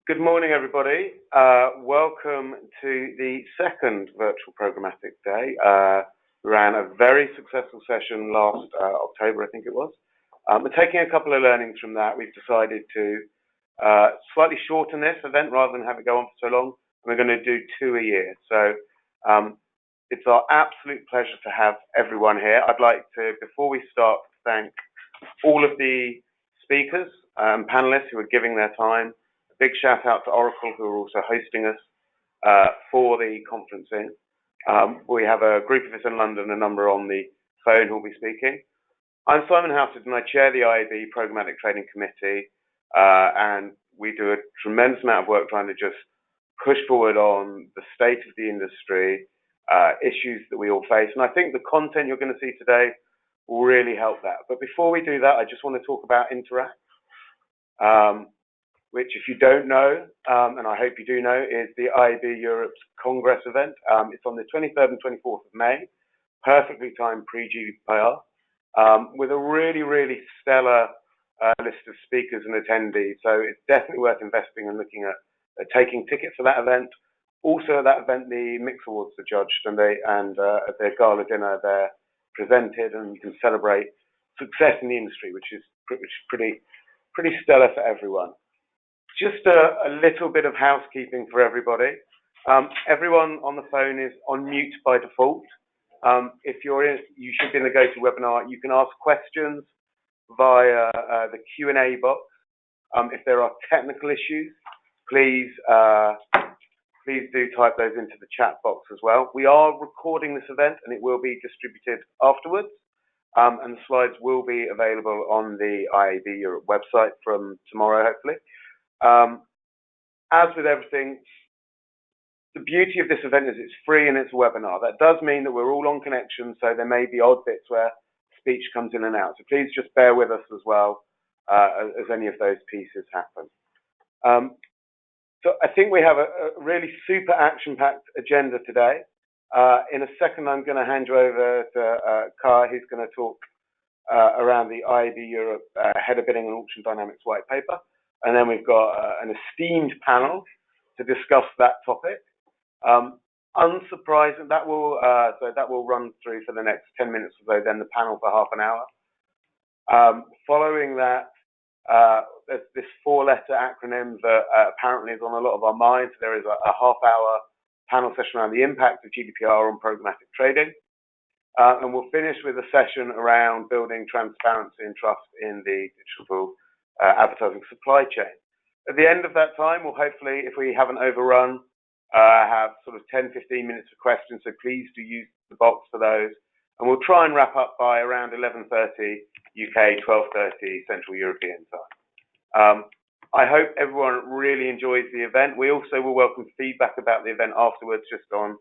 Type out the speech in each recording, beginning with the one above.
Good morning, everybody. Welcome to the second virtual programmatic day. We ran a very successful session last October, I think it was. We're taking a couple of learnings from that. We've decided to slightly shorten this event rather than have it go on for so long. We're going to do 2 a year. So it's our absolute pleasure to have everyone here. I'd like to, before we start, thank all of the speakers and panelists who are giving their time. A big shout out to Oracle, who are also hosting us for the conferencing. We have a group of us in London, a number on the phone who will be speaking. I'm Simon Housekeeping, and I chair the IAB Programmatic Trading Committee, and we do a tremendous amount of work trying to just push forward on the state of the industry, issues that we all face. And I think the content you're going to see today will really help that. But before we do that, I just want to talk about Interact, which, if you don't know, and I hope you do know, is the IAB Europe's Congress event. It's on the 23rd and 24th of May, perfectly timed pre-GDPR, with a really, really stellar list of speakers and attendees. So it's definitely worth investing and looking at taking tickets for that event. Also at that event, the Mix Awards are judged, and at their gala dinner, they're presented, and you can celebrate success in the industry, which is pretty stellar for everyone. Just a little bit of housekeeping for everybody. Everyone on the phone is on mute by default. If you should be in the GoToWebinar. You can ask questions via the Q&A box. If there are technical issues, please do type those into the chat box as well. We are recording this event, and it will be distributed afterwards. And the slides will be available on the IAB Europe website from tomorrow, hopefully. As with everything, the beauty of this event is it's free and it's a webinar. That does mean that we're all on connection, so there may be odd bits where speech comes in and out. So please just bear with us as well as any of those pieces happen. So I think we have a really super action-packed agenda today. In a second, I'm going to hand you over to Kai, who's going to talk around the IAB Europe Header Bidding and Auction Dynamics white paper. And then we've got an esteemed panel to discuss that topic. Unsurprising, that will run through for the next 10 minutes or so, then the panel for half an hour. Following that, there's this 4-letter acronym that apparently is on a lot of our minds. There is a half-hour panel session around the impact of GDPR on programmatic trading. And we'll finish with a session around building transparency and trust in the digital advertising supply chain. At the end of that time, we'll hopefully, if we haven't overrun, have sort of 10-15 minutes for questions, so please do use the box for those. And we'll try and wrap up by around 11:30 UK, 12:30 Central European time. I hope everyone really enjoys the event. We also will welcome feedback about the event afterwards, just on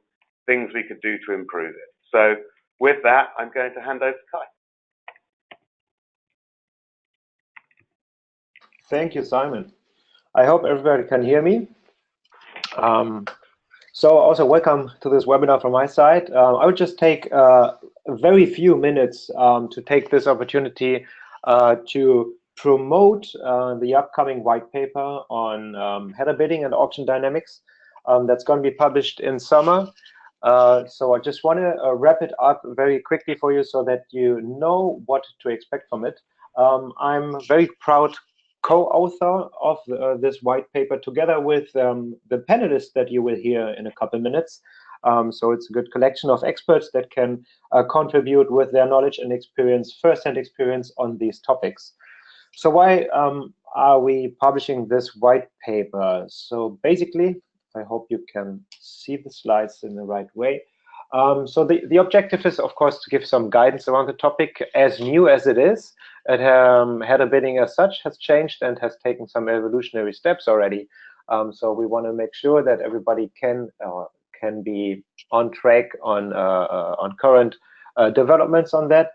things we could do to improve it. So with that, I'm going to hand over to Kai. Thank you, Simon. I hope everybody can hear me. So also welcome to this webinar from my side. I would just take a very few minutes to take this opportunity to promote the upcoming white paper on header bidding and auction dynamics that's going to be published in summer. So I just want to wrap it up very quickly for you so that you know what to expect from it. I'm very proud co-author of this white paper, together with the panelists that you will hear in a couple minutes. So it's a good collection of experts that can contribute with their knowledge and experience, first-hand experience on these topics. So why are we publishing this white paper? So basically, I hope you can see the slides in the right way. So the objective is, of course, to give some guidance around the topic, as new as it is. Header bidding as such has changed and has taken some evolutionary steps already. So we want to make sure that everybody can be on track on current developments on that.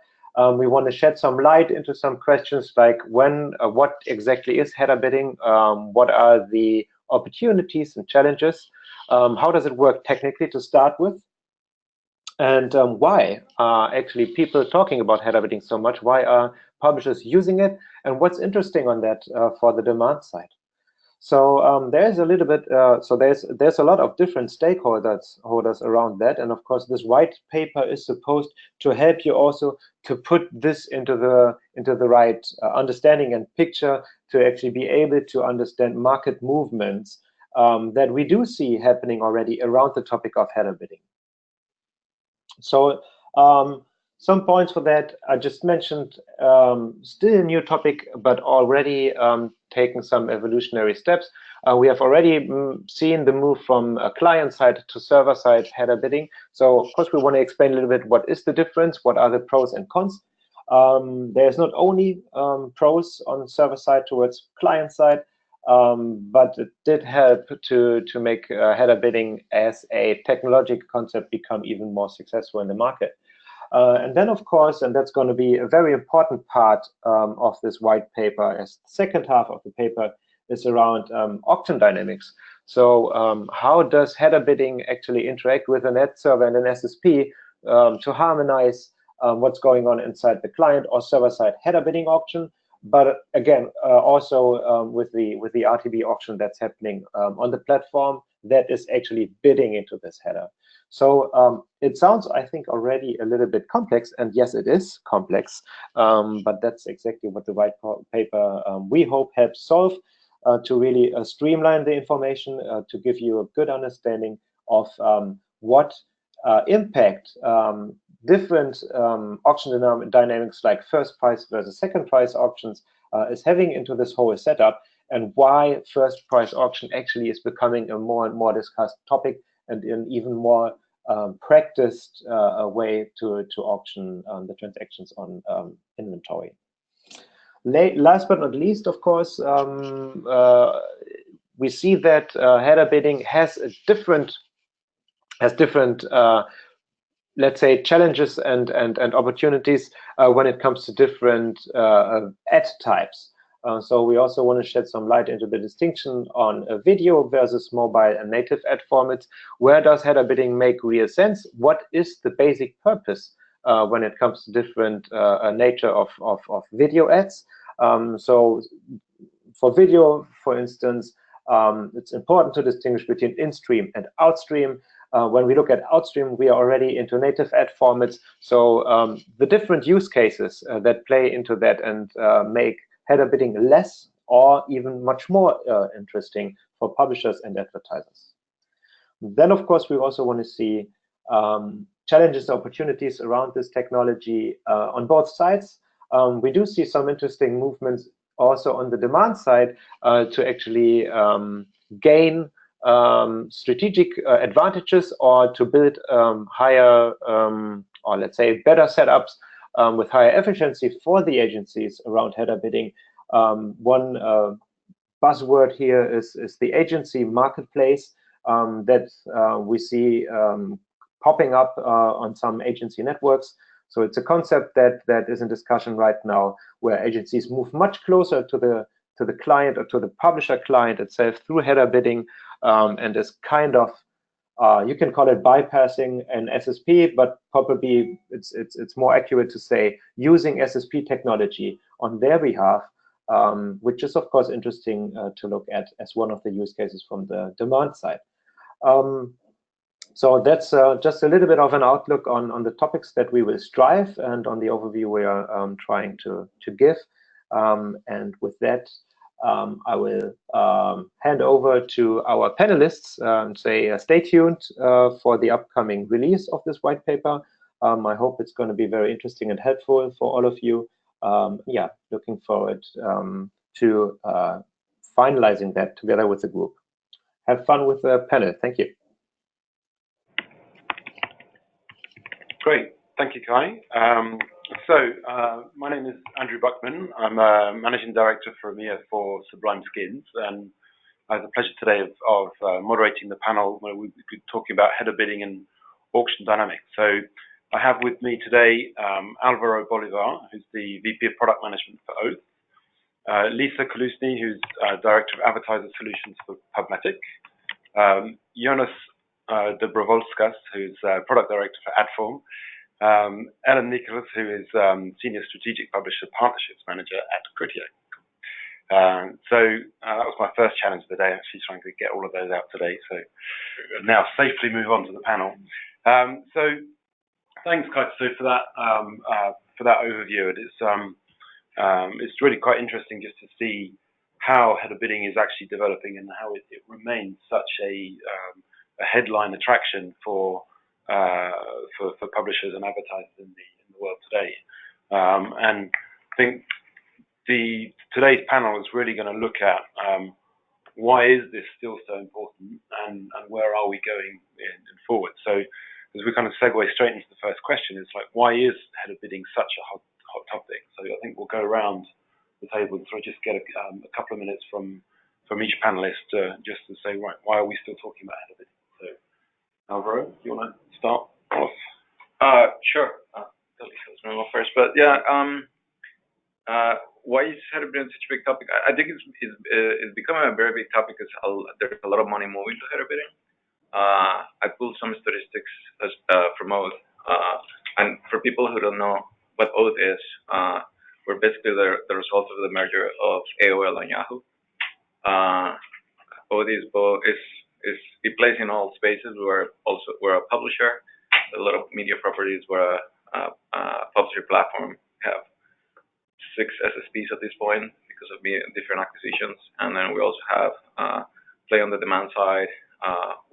We want to shed some light into some questions like what exactly is header bidding? What are the opportunities and challenges? How does it work technically to start with? And why are actually people talking about header bidding so much? Why are publishers using it? And what's interesting on that for the demand side? So there's a little bit. So there's a lot of different stakeholders around that, and of course, this white paper is supposed to help you also to put this into the right understanding and picture, to actually be able to understand market movements that we do see happening already around the topic of header bidding. So some points for that. I just mentioned, still a new topic, but already taken some evolutionary steps. We have already seen the move from client-side to server-side header bidding. So of course, we want to explain a little bit what is the difference, what are the pros and cons. There's not only pros on server-side towards client-side, but it did help to make header bidding as a technological concept become even more successful in the market. And then, of course, and that's going to be a very important part of this white paper, as the second half of the paper is around auction dynamics. So how does header bidding actually interact with an ad server and an SSP to harmonize what's going on inside the client or server-side header bidding auction, but again, also with the RTB auction that's happening on the platform that is actually bidding into this header. So it sounds, I think, already a little bit complex, and yes, it is complex, but that's exactly what the white paper we hope helps solve, to really streamline the information, to give you a good understanding of what impact different auction dynamics like first price versus second price auctions is having into this whole setup, and why first price auction actually is becoming a more and more discussed topic, and an even more practiced way to auction the transactions on inventory. Last but not least, of course, we see that header bidding has different let's say challenges and opportunities when it comes to different ad types. So we also want to shed some light into the distinction on video versus mobile and native ad formats. Where does header bidding make real sense? What is the basic purpose when it comes to different nature of video ads? So for video, for instance, it's important to distinguish between in-stream and out-stream. When we look at outstream, we are already into native ad formats. So the different use cases that play into that and make header bidding less or even much more interesting for publishers and advertisers. Then, of course, we also want to see challenges and opportunities around this technology on both sides. We do see some interesting movements also on the demand side to actually gain strategic advantages, or to build higher, or let's say better setups with higher efficiency for the agencies around header bidding. One buzzword here is the agency marketplace that we see popping up on some agency networks. So it's a concept that is in discussion right now, where agencies move much closer to the client or to the publisher client itself through header bidding, and is kind of, you can call it bypassing an SSP, but probably it's more accurate to say using SSP technology on their behalf, which is of course interesting to look at as one of the use cases from the demand side. So that's just a little bit of an outlook on the topics that we will strive, and on the overview we are trying to give. And with that, I will hand over to our panelists and say stay tuned for the upcoming release of this white paper. I hope it's going to be very interesting and helpful for all of you. Yeah, looking forward to finalizing that together with the group. Have fun with the panel. Thank you. Great. Thank you, Kai. My name is Andrew Buckman. I'm a Managing Director for EMEA for Sublime Skins, and I have the pleasure today of moderating the panel where we'll be talking about header bidding and auction dynamics. So I have with me today Alvaro Bolivar, who's the VP of Product Management for Oath, Lisa Kolusny, who's Director of Advertiser Solutions for Programmatic, Jonas Dobrovolskas, who's Product Director for Adform, Ellen Nicholas, who is Senior Strategic Publisher Partnerships Manager at Criteo. So that was my first challenge of the day, actually trying to get all of those out today. So now safely move on to the panel. So thanks, Kaito, for that overview. It's really quite interesting just to see how header bidding is actually developing and how it remains such a headline attraction for publishers and advertisers in the world today. And I think today's panel is really going to look at why is this still so important and where are we going in forward. So as we kind of segue straight into the first question, it's like, why is header bidding such a hot topic? So I think we'll go around the table and sort of just get a couple of minutes from each panelist just to say, right, why are we still talking about header bidding? So Alvaro, do you want to start off? Sure. Totally go first, but yeah, why is header bidding such a big topic? I think it's becoming a very big topic because there's a lot of money moving to header bidding. I pulled some statistics from Oath, and for people who don't know what Oath is, we're basically the result of the merger of AOL and Yahoo. Oath it plays in all spaces. We're a publisher. A lot of media properties. We're a publisher platform. We have 6 SSPs at this point because of different acquisitions, and then we also have play on the demand side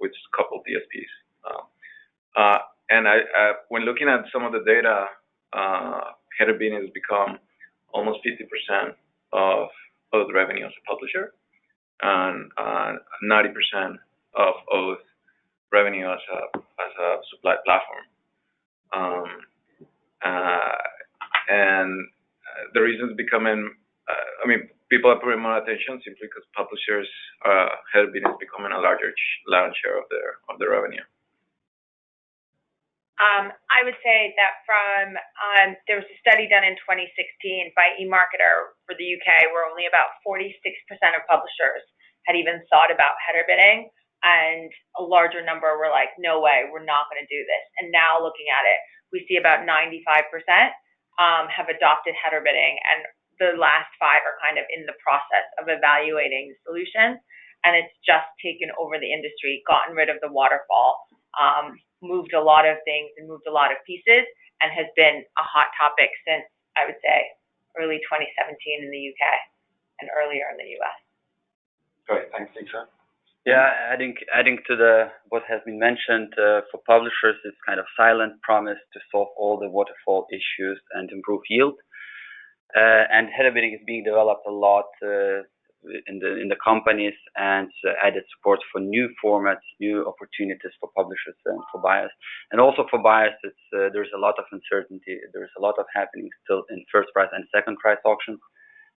with a couple of DSPs. And when looking at some of the data, header bidding has become almost 50% of the revenue as a publisher, and 90% of Oath revenue as a supply platform. And the reason it's becoming, people are putting more attention simply because publishers header bidding is becoming a larger share of their revenue. I would say that there was a study done in 2016 by eMarketer for the UK where only about 46% of publishers had even thought about header bidding, and a larger number were like, no way, we're not going to do this. And now looking at it, we see about 95% have adopted header bidding, and the last 5 are kind of in the process of evaluating solutions, and it's just taken over the industry, gotten rid of the waterfall, moved a lot of things and moved a lot of pieces, and has been a hot topic since, I would say, early 2017 in the UK and earlier in the US. Great, thanks, Lisa. Yeah, adding to what has been mentioned, for publishers, it's kind of silent promise to solve all the waterfall issues and improve yield. And header bidding is being developed a lot in the companies, and added support for new formats, new opportunities for publishers and for buyers. And also for buyers, there's a lot of uncertainty. There's a lot of happening still in first price and second price auctions,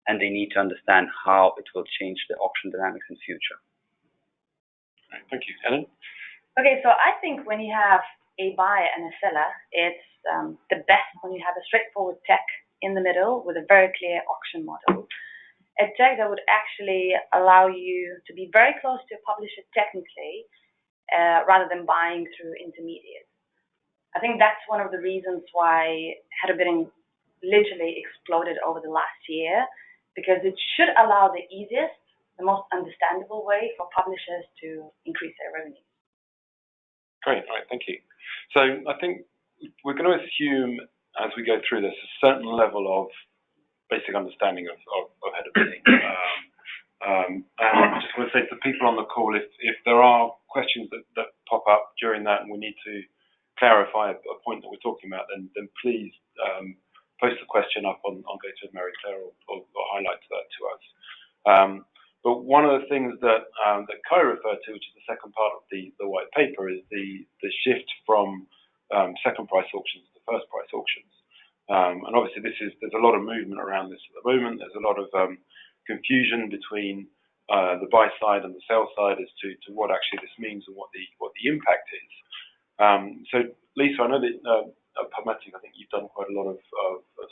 and they need to understand how it will change the auction dynamics in future. Thank you. Ellen? Okay, so I think when you have a buyer and a seller, it's the best when you have a straightforward tech in the middle with a very clear auction model. A tech that would actually allow you to be very close to a publisher technically, rather than buying through intermediates. I think that's one of the reasons why header bidding literally exploded over the last year, because it should allow the easiest, the most understandable way for publishers to increase their revenue. Great, all right, thank you. So I think we're going to assume as we go through this a certain level of basic understanding of header bidding. And I just want to say to the people on the call, if there are questions that pop up during that and we need to clarify a point that we're talking about, then please post the question up on GoTo Mary Claire or highlight that to us. But one of the things that Kai referred to, which is the second part of the white paper, is the shift from second price auctions to first price auctions. And obviously there's a lot of movement around this at the moment. There's a lot of confusion between the buy side and the sell side as to what actually this means and what the impact is. So Lisa, I know that at Programmatic, I think you've done quite a lot of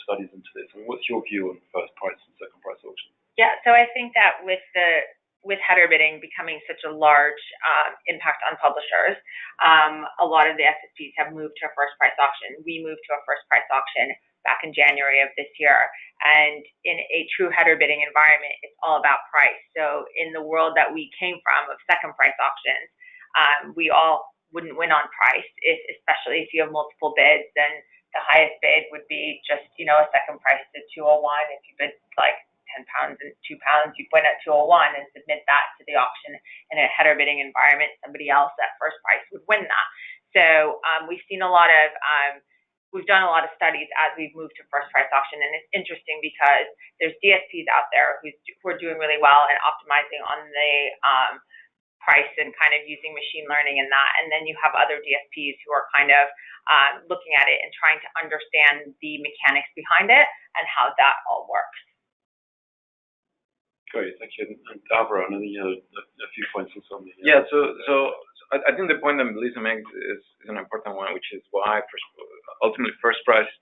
studies into this. I mean, what's your view on first price and second price auctions? Yeah, so I think that with header bidding becoming such a large impact on publishers, a lot of the SSPs have moved to a first price auction. We moved to a first price auction back in January of this year. And in a true header bidding environment, it's all about price. So in the world that we came from of second price auctions, we all wouldn't win on price, especially if you have multiple bids. And the highest bid would be just, a second price to 201. If you bid like 10 pounds and 2 pounds, you win at 201 and submit that to the auction. In a header bidding environment, somebody else at first price would win that. So we've seen we've done a lot of studies as we've moved to first price auction, and it's interesting because there's DSPs out there who are doing really well and optimizing on the price and kind of using machine learning in that. And then you have other DSPs who are kind of looking at it and trying to understand the mechanics behind it and how that all works. Great, thank you. And Alvaro, I know you had a few points also on the... Yeah, so I think the point that Melissa makes is an important one, which is why ultimately first price is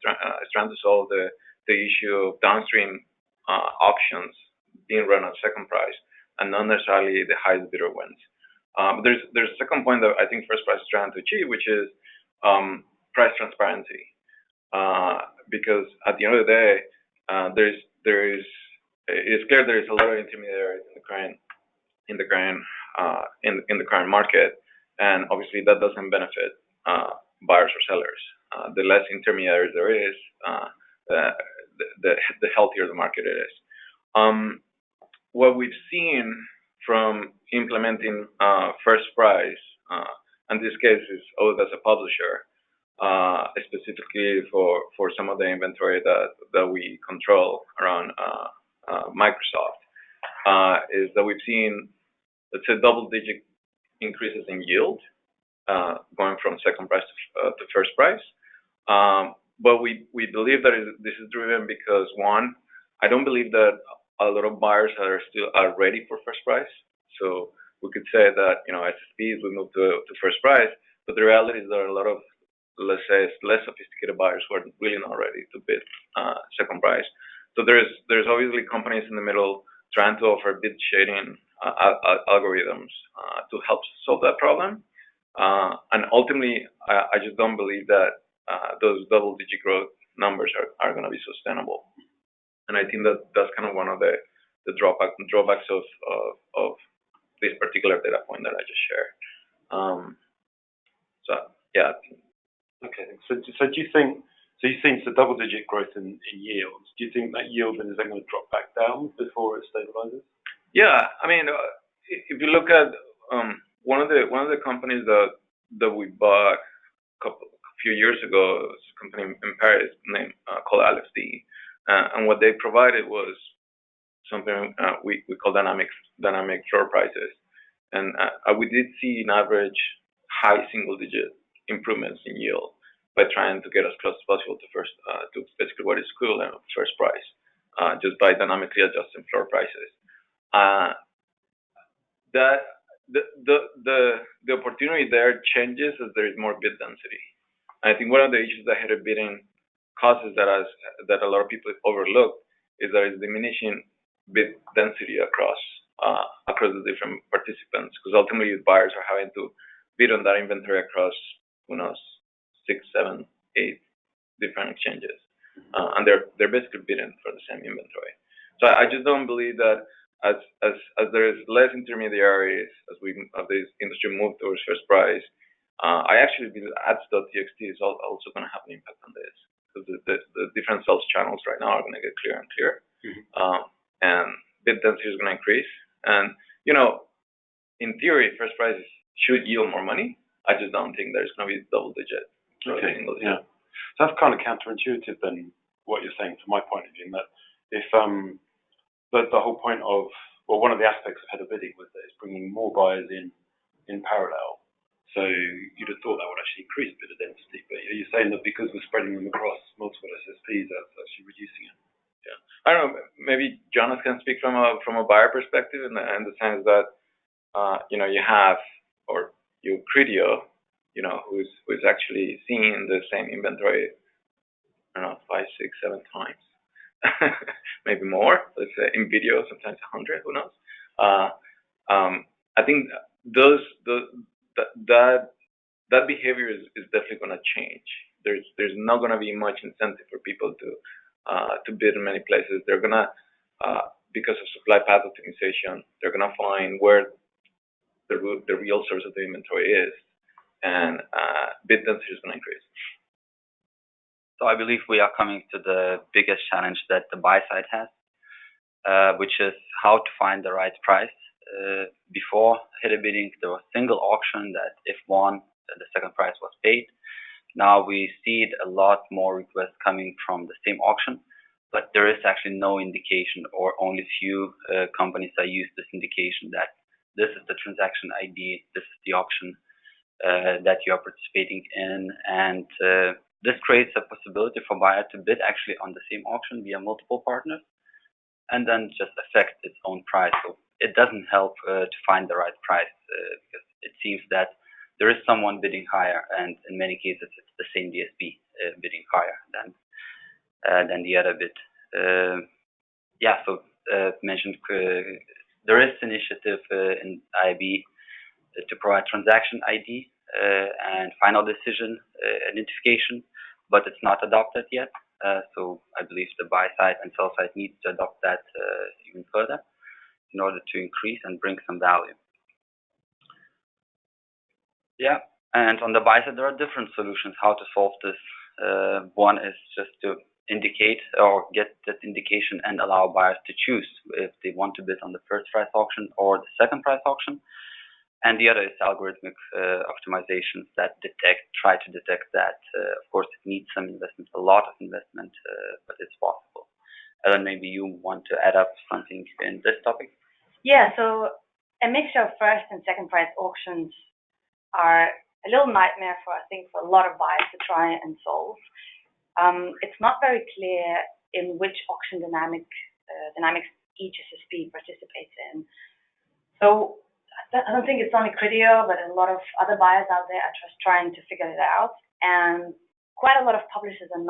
trying to solve the issue of downstream auctions being run at second price and not necessarily the highest bidder wins. There's a second point that I think first price is trying to achieve, which is price transparency. Because at the end of the day, it's clear there is a lot of intermediaries in the current market, and obviously that doesn't benefit buyers or sellers. The less intermediaries there is, the healthier the market is. What we've seen from implementing first price, and this case is Oath as a publisher, specifically for some of the inventory that we control around Microsoft, is that we've seen, let's say, double-digit increases in yield going from second price to first price. But we believe that this is driven because, one, I don't believe that a lot of buyers are ready for first price. So we could say that, SSPs will move to first price, but the reality is there are a lot of, let's say, less sophisticated buyers who are really not ready to bid second price. So there's obviously companies in the middle trying to offer bid shading algorithms to help solve that problem. And ultimately, I just don't believe that those double-digit growth numbers are going to be sustainable. And I think that's kind of one of the drawbacks of this particular data point that I just shared. So yeah. Okay. So do you think? So you've seen some double-digit growth in yields. Do you think that yield then is going to drop back down before it stabilizes? Yeah, I mean, if you look at one of the companies that we bought a few years ago, it was a company in Paris named called LFD, and what they provided was something we call dynamic floor prices, and we did see an average high single-digit improvements in yield by trying to get as close as possible to basically what is equivalent of first price, just by dynamically adjusting floor prices. The opportunity there changes as there is more bid density. I think one of the issues that header bidding causes that a lot of people overlook is there is diminishing bid density across the different participants, because ultimately buyers are having to bid on that inventory across 6, 7, 8 different exchanges, and they're basically bidding for the same inventory. So I just don't believe that as there is less intermediaries as this industry move towards first price, I actually believe ads.txt is also going to have an impact on this, because the different sales channels right now are going to get clearer and clearer, and bid density is going to increase. And in theory, first price should yield more money. I just don't think there's going to be double digit. Okay. Yeah. So that's kind of counterintuitive then, what you're saying from my point of view, that if the whole point of, well, one of the aspects of header bidding was that it's bringing more buyers in parallel. So you'd have thought that would actually increase bidder density, but are you saying that because we're spreading them across multiple SSPs, that's actually reducing it? Yeah. I don't know. Maybe Jonas can speak from a buyer perspective in the sense that you have, or you Criteo, who's actually seeing the same inventory, I don't know, 5, 6, 7 times, maybe more. Let's say in video, sometimes 100. Who knows? I think that behavior is definitely going to change there's not going to be much incentive for people to bid in many places. They're going to, because of supply path optimization, they're going to find where the real source of the inventory is, and bid density is going to increase. So I believe we are coming to the biggest challenge that the buy side has, which is how to find the right price. Before header bidding, there was single auction that if won, the second price was paid. Now we see a lot more requests coming from the same auction, but there is actually no indication, or only few companies that use this indication that this is the transaction ID, this is the auction that you are participating in, and this creates a possibility for buyer to bid actually on the same auction via multiple partners, and then just affect its own price. So it doesn't help to find the right price because it seems that there is someone bidding higher, and in many cases it's the same DSP bidding higher than the other bid. Mentioned there is initiative in IAB to provide transaction ID and final decision identification, but it's not adopted yet. So I believe the buy side and sell side needs to adopt that even further in order to increase and bring some value. Yeah, and on the buy side, there are different solutions how to solve this. One is just to indicate or get that indication and allow buyers to choose if they want to bid on the first price auction or the second price auction. And the other is algorithmic optimizations that try to detect that. Of course, it needs some investment, a lot of investment, but it's possible. Ellen, maybe you want to add up something in this topic? Yeah, so a mixture of first and second price auctions are a little nightmare for, I think, for a lot of buyers to try and solve. It's not very clear in which auction dynamics each SSP participates in. So I don't think it's only Criteo, but a lot of other buyers out there are just trying to figure it out, and quite a lot of publishers don't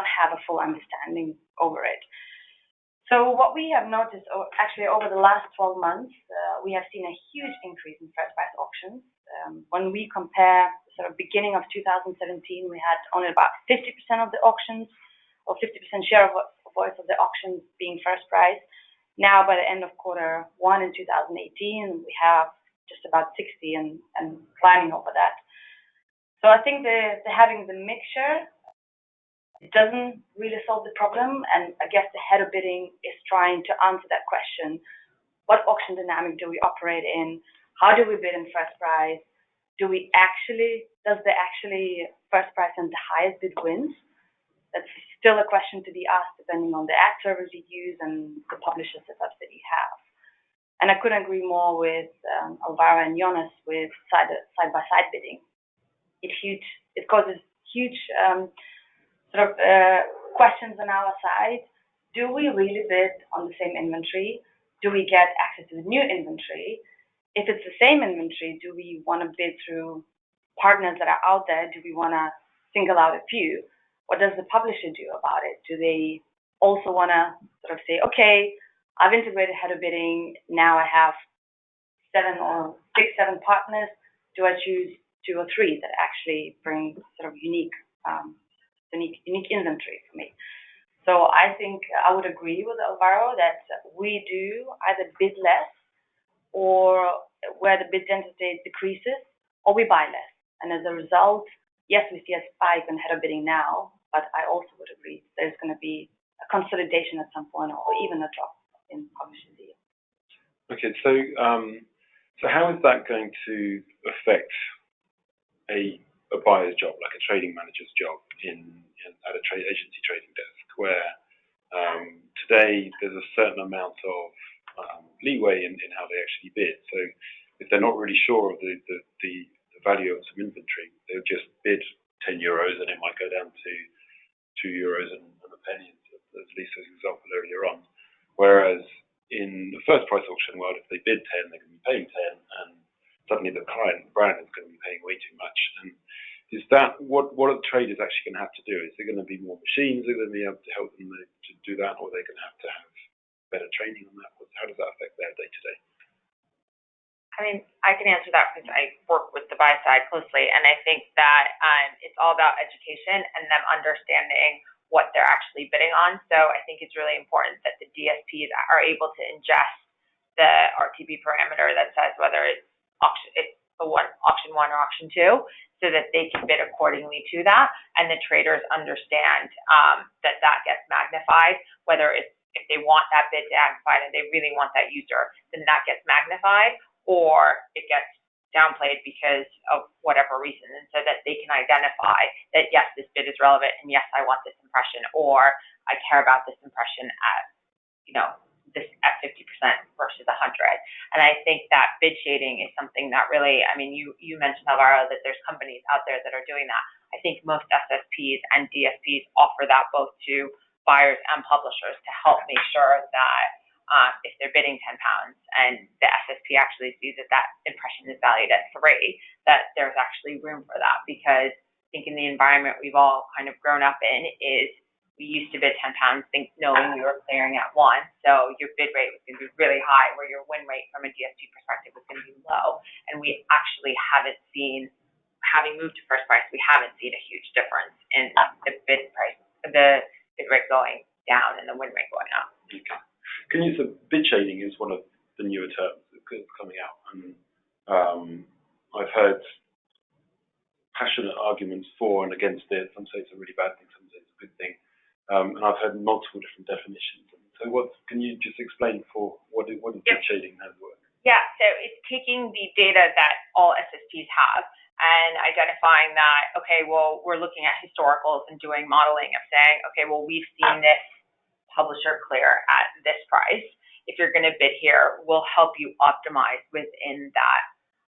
have a full understanding over it. So what we have noticed, actually over the last 12 months, we have seen a huge increase in first price auctions. When we compare the sort of beginning of 2017, we had only about 50% of the auctions, or 50% share of voice of the auctions being first price. Now, by the end of quarter one in 2018, we have just about 60 and climbing over that. So I think having the mixture, it doesn't really solve the problem, and I guess the header bidding is trying to answer that question. What auction dynamic do we operate in? How do we bid in first price? Does the actually first price and the highest bid wins? That's still a question to be asked depending on the ad servers you use and the publisher setups that you have. And I couldn't agree more with Alvaro and Jonas with side-by-side bidding. It causes huge questions on our side. Do we really bid on the same inventory? Do we get access to the new inventory? If it's the same inventory, do we want to bid through partners that are out there? Do we want to single out a few? What does the publisher do about it? Do they also want to sort of say, okay, I've integrated header bidding, now I have 7 partners. Do I choose 2 or 3 that actually bring sort of unique inventory for me? So I think I would agree with Alvaro that we do either bid less, or where the bid density decreases, or we buy less. And as a result, yes, we see a spike in header bidding now, but I also would agree there's going to be a consolidation at some point, or even a drop in publisher deal. Okay, so how is that going to affect a buyer's job, like a trading manager's job at a agency trading desk, where today there's a certain amount of leeway in how they actually bid. So if they're not really sure of the value of some inventory, they'll just bid 10 euros and it might go down to 2 euros and a penny, as Lisa's example earlier on. Whereas in the first price auction world, if they bid 10, they're going to be paying 10, and suddenly the brand is going to be paying way too much. And is that what are the traders actually going to have to do? Is there going to be more machines that are going to be able to help them to do that, or are they going to have better training on that? How does that affect their day-to-day? I mean, I can answer that because I work with the buy side closely, and I think that it's all about education and them understanding what they're actually bidding on. So I think it's really important that the DSPs are able to ingest the RTB parameter that says whether it's auction one or auction two, so that they can bid accordingly to that, and the traders understand that gets magnified, whether it's if they want that bid magnified and they really want that user, then that gets magnified, or it gets downplayed because of whatever reason, and so that they can identify that, yes, this bid is relevant, and yes, I want this impression, or I care about this impression at, this at 50% versus 100. And I think that bid shading is something that really, I mean, you mentioned, Alvaro, that there's companies out there that are doing that. I think most SSPs and DSPs offer that both to buyers and publishers to help make sure that if they're bidding £10 and the SSP actually sees that impression is valued at 3, that there's actually room for that. Because I think in the environment we've all kind of grown up in is we used to bid £10 knowing we were clearing at 1, so your bid rate was going to be really high, where your win rate from a DSP perspective was going to be low. And we actually haven't seen, having moved to first price, we haven't seen a huge difference in the bid rate going down and the win rate going up. Okay. So bid shading is one of the newer terms that's coming out, and I've heard passionate arguments for and against it. Some say it's a really bad thing, some say it's a good thing. And I've heard multiple different definitions. So can you just explain what is bid shading and how it works? Yeah, so it's taking the data that all SSPs have and identifying that, okay, well, we're looking at historicals and doing modeling of saying, okay, well, we've seen this publisher clear at this price. If you're going to bid here, we'll help you optimize within that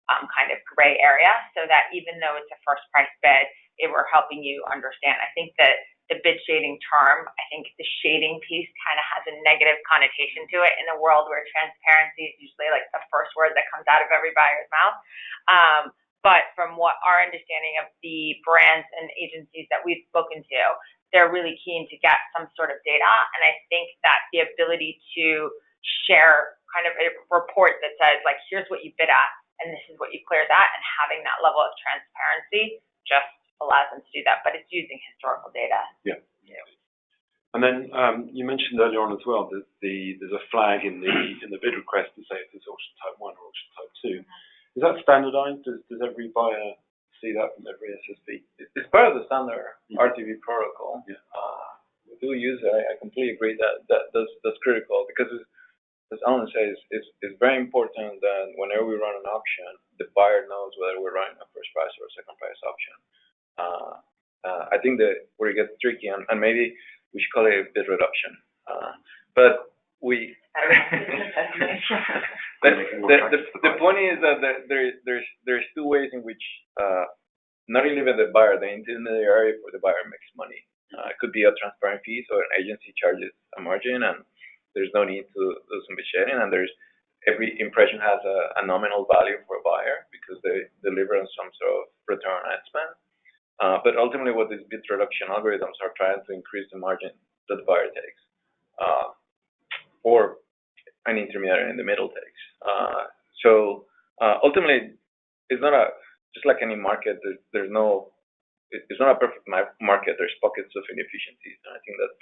kind of gray area, so that even though it's a first price bid, we're helping you understand. I think that the bid shading term, I think the shading piece kind of has a negative connotation to it in a world where transparency is usually like the first word that comes out of every buyer's mouth. But from what our understanding of the brands and agencies that we've spoken to, they're really keen to get some sort of data. And I think that the ability to share kind of a report that says, like, here's what you bid at, and this is what you cleared at, and having that level of transparency just allows them to do that, but it's using historical data. Yeah. And then you mentioned earlier on as well that there's a flag in the bid request to say if it's auction type 1 or auction type 2. Is that standardized? Does every buyer see that from every SSP? It's part of the standard RTB protocol. Yeah. We do use it. I completely agree that's critical, because as Alan says, it's very important that whenever we run an auction, the buyer knows whether we're running a first price or a second price auction. I think that where it gets tricky, and maybe we should call it a bid reduction. But the point is that there's two ways in which not only the buyer, the intermediary for the buyer makes money. It could be a transparent fee, so an agency charges a margin, and there's no need to do some bid shading, and every impression has a nominal value for a buyer because they deliver on some sort of return on ad spend. But ultimately, what these bid reduction algorithms are trying to increase the margin that the buyer takes, or an intermediary in the middle takes. So ultimately, it's not just like any market. It's not a perfect market. There's pockets of inefficiencies, and I think that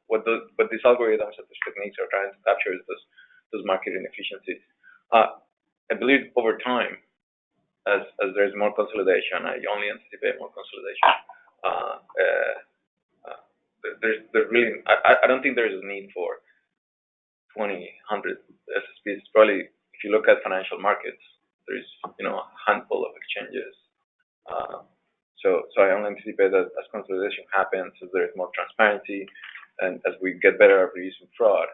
what these algorithms and these techniques are trying to capture is those market inefficiencies. I believe over time, as there's more consolidation, I only anticipate more consolidation. I don't think there is a need for 20, 100 SSPs. Probably, if you look at financial markets, there's a handful of exchanges. So I only anticipate that as consolidation happens, as there is more transparency, and as we get better at reducing fraud,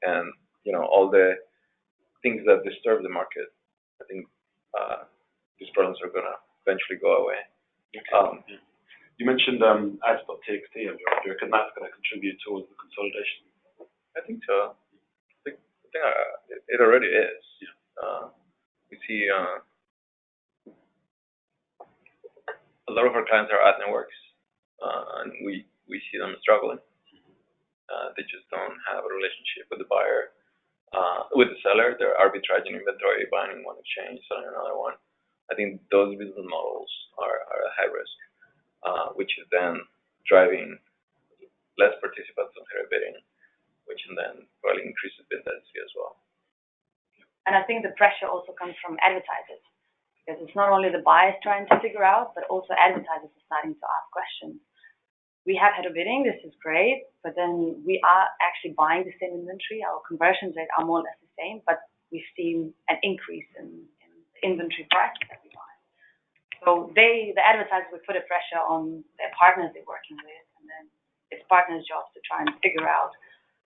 and all the things that disturb the market, I think these problems are going to eventually go away. Okay. You mentioned ads.txt earlier. Do you reckon that's going to contribute towards the consolidation? I think so. I think it already is. Yeah. We see a lot of our clients are ad networks, and we see them struggling. They just don't have a relationship with the buyer. with the seller, they're arbitraging inventory, buying one exchange, selling another one. I think those business models are a high risk, which is then driving less participants on header bidding, which then probably increases bid density as well. And I think the pressure also comes from advertisers, because it's not only the buyers trying to figure out, but also advertisers are starting to ask questions. We have header bidding, this is great, but then we are actually buying the same inventory. Our conversion rates are more or less the same, but we've seen an increase in inventory prices that we buy. So the advertisers will put a pressure on their partners they're working with, and then it's partners' jobs to try and figure out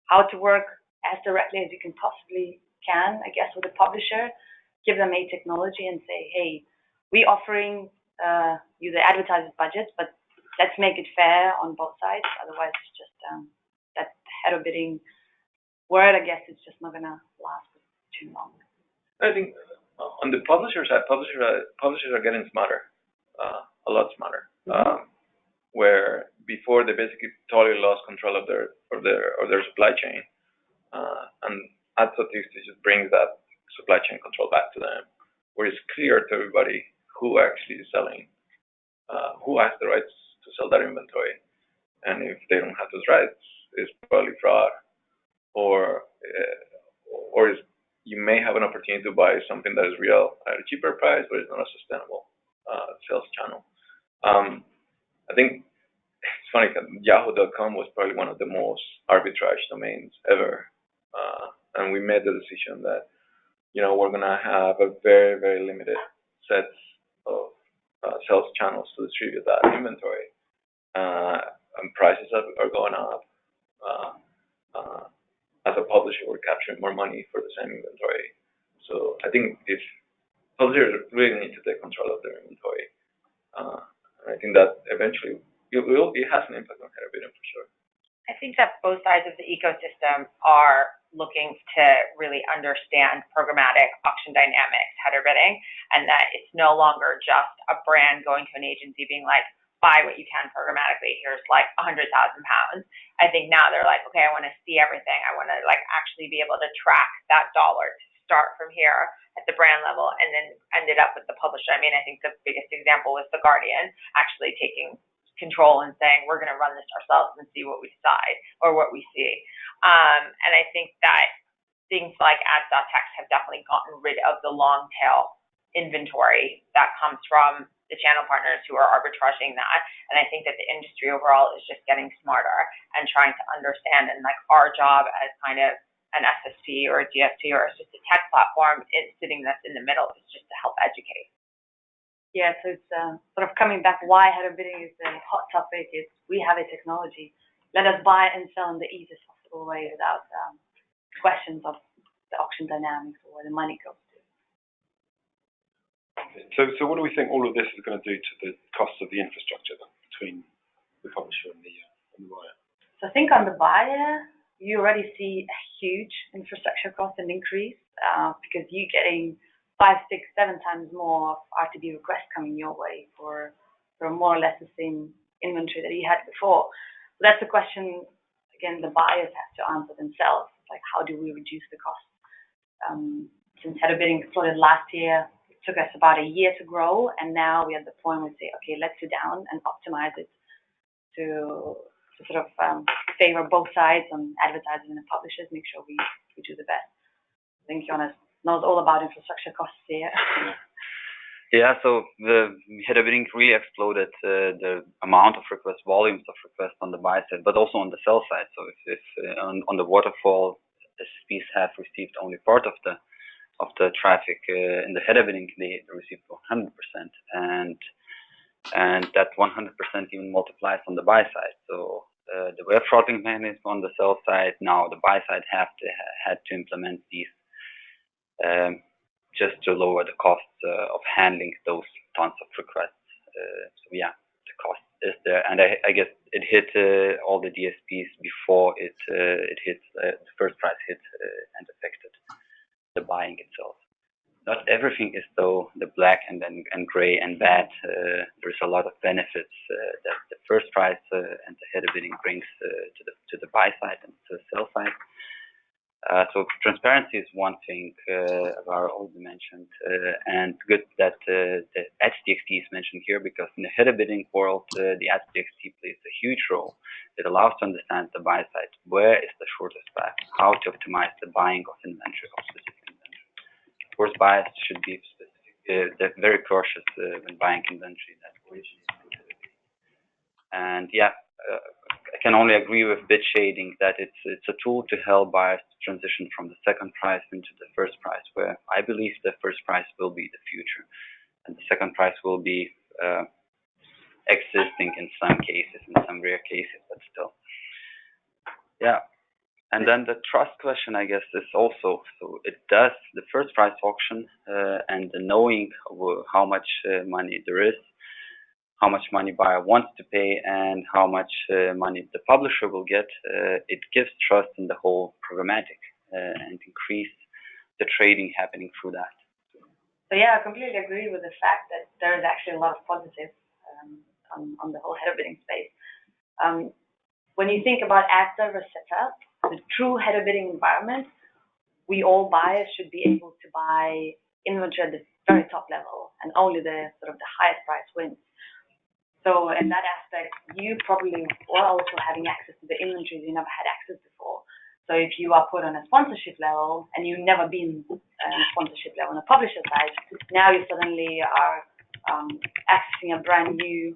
how to work as directly as you can possibly can, I guess, with the publisher, give them a technology and say, hey, we're offering you the advertisers' budgets, but let's make it fair on both sides. Otherwise, it's just that header bidding word, I guess, it's just not going to last for too long. I think on the publisher side, publishers are getting smarter, a lot smarter. Where before they basically totally lost control of their supply chain, and ad statistics just brings that supply chain control back to them, where it's clear to everybody who actually is selling, who has the rights to sell that inventory, and if they don't have those rights, it's probably fraud, or you may have an opportunity to buy something that is real at a cheaper price, but it's not a sustainable sales channel. I think it's funny, Yahoo.com was probably one of the most arbitrage domains ever, and we made the decision that we're gonna have a very, very limited sets of sales channels to distribute that inventory, and prices are going up. As a publisher, we're capturing more money for the same inventory. So I think if publishers really need to take control of their inventory, I think that eventually it has an impact on header bidding for sure. I think that both sides of the ecosystem are looking to really understand programmatic auction dynamics, header bidding, and that it's no longer just a brand going to an agency being like, buy what you can programmatically, here's like £100,000. I think now they're like, okay, I want to see everything. I want to actually be able to track that dollar to start from here at the brand level and then end it up with the publisher. I mean, I think the biggest example was The Guardian actually taking control and saying, we're going to run this ourselves and see what we decide or what we see. And I think that things like ads.tech have definitely gotten rid of the long tail inventory that comes from the channel partners who are arbitraging that. And I think that the industry overall is just getting smarter and trying to understand, and our job as kind of an SSP or a DSP or just a tech platform is sitting that's in the middle is just to help educate. Yeah, so it's sort of coming back why header bidding is a hot topic is we have a technology. Let us buy and sell in the easiest possible way without questions of the auction dynamics or where the money goes to. So what do we think all of this is going to do to the cost of the infrastructure then, between the publisher and the buyer? So I think on the buyer, you already see a huge infrastructure cost and increase because you're getting 5, 6, 7 times more of RTB requests coming your way for more or less the same inventory that you had before. So that's a question, again, the buyers have to answer themselves. Like, how do we reduce the cost? Since header bidding exploded last year, it took us about a year to grow, and now we're at the point where we say, okay, let's sit down and optimize it to sort of favor both sides on advertisers and the publishers, make sure we do the best. I think Jonas knows all about infrastructure costs here. Yeah, so the header bidding really exploded the amount of requests, volumes of requests on the buy side, but also on the sell side. So if on the waterfall, SSPs have received only part of the traffic in the header bidding, they received 100%, and that 100% even multiplies on the buy side. So the web throttling mechanism on the sell side, now the buy side had to implement these just to lower the cost of handling those tons of requests. So yeah, the cost is there, and I guess it hit all the DSPs before it hit the first price hit and affected the buying itself. Not everything is though the black and gray and bad. There's a lot of benefits that the first price and the header bidding brings to the buy side and to the sell side. So transparency is one thing Var already mentioned, and good that the AdTXT is mentioned here, because in the header bidding world, the AdTXT plays a huge role. It allows to understand the buy side, where is the shortest path, how to optimize the buying of inventory, of specific inventory. Of course, buyers should be specific, they're very cautious when buying inventory that originates from header bidding. And yeah, I can only agree with bid shading that it's a tool to help buyers to transition from the second price into the first price, where I believe the first price will be the future, and the second price will be existing in some cases, in some rare cases, but still. Yeah. And then the trust question, I guess, is also, so it does the first price auction and the knowing how much money there is, how much money buyer wants to pay, and how much money the publisher will get, it gives trust in the whole programmatic and increase the trading happening through that. So yeah, I completely agree with the fact that there is actually a lot of positives on the whole header bidding space. When you think about ad server setup, the true header bidding environment, we all buyers should be able to buy inventory at the very top level, and only the sort of the highest price wins. So in that aspect, you probably are also having access to the inventory you never had access before. So if you are put on a sponsorship level and you've never been on a sponsorship level on a publisher side, now you suddenly are accessing a brand new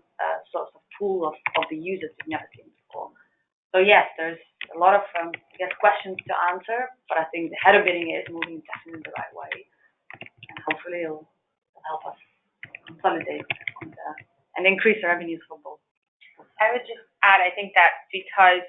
source of pool of the users you've never seen before. So yes, there's a lot of I guess questions to answer, but I think the header bidding is moving definitely in the right way, and hopefully it'll help us consolidate and increase the revenues for both. I would just add, I think that because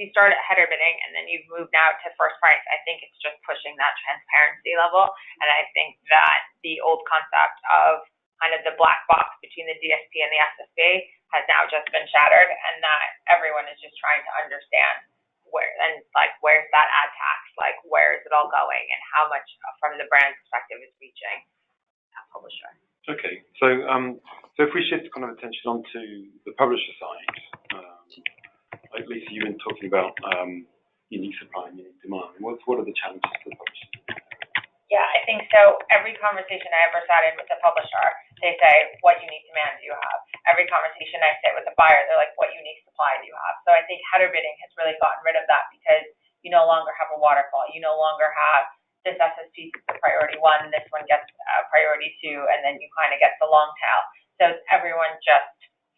you started at header bidding and then you've moved now to first price, I think it's just pushing that transparency level. And I think that the old concept of kind of the black box between the DSP and the SSP has now just been shattered, and that everyone is just trying to understand where's that ad tax, like where is it all going, and how much from the brand perspective is reaching that publisher. Okay, so if we shift kind of attention onto the publisher side, like Lisa, you've been talking about unique supply and unique demand. What are the challenges for the publisher? Yeah, I think so. Every conversation I ever sat in with a publisher, they say, what unique demand do you have? Every conversation I sit with a buyer, they're like, what unique supply do you have? So I think header bidding has really gotten rid of that, because you no longer have a waterfall. You no longer have this SSP is the priority one, this one gets priority two, and then you kind of get the long tail. So it's everyone just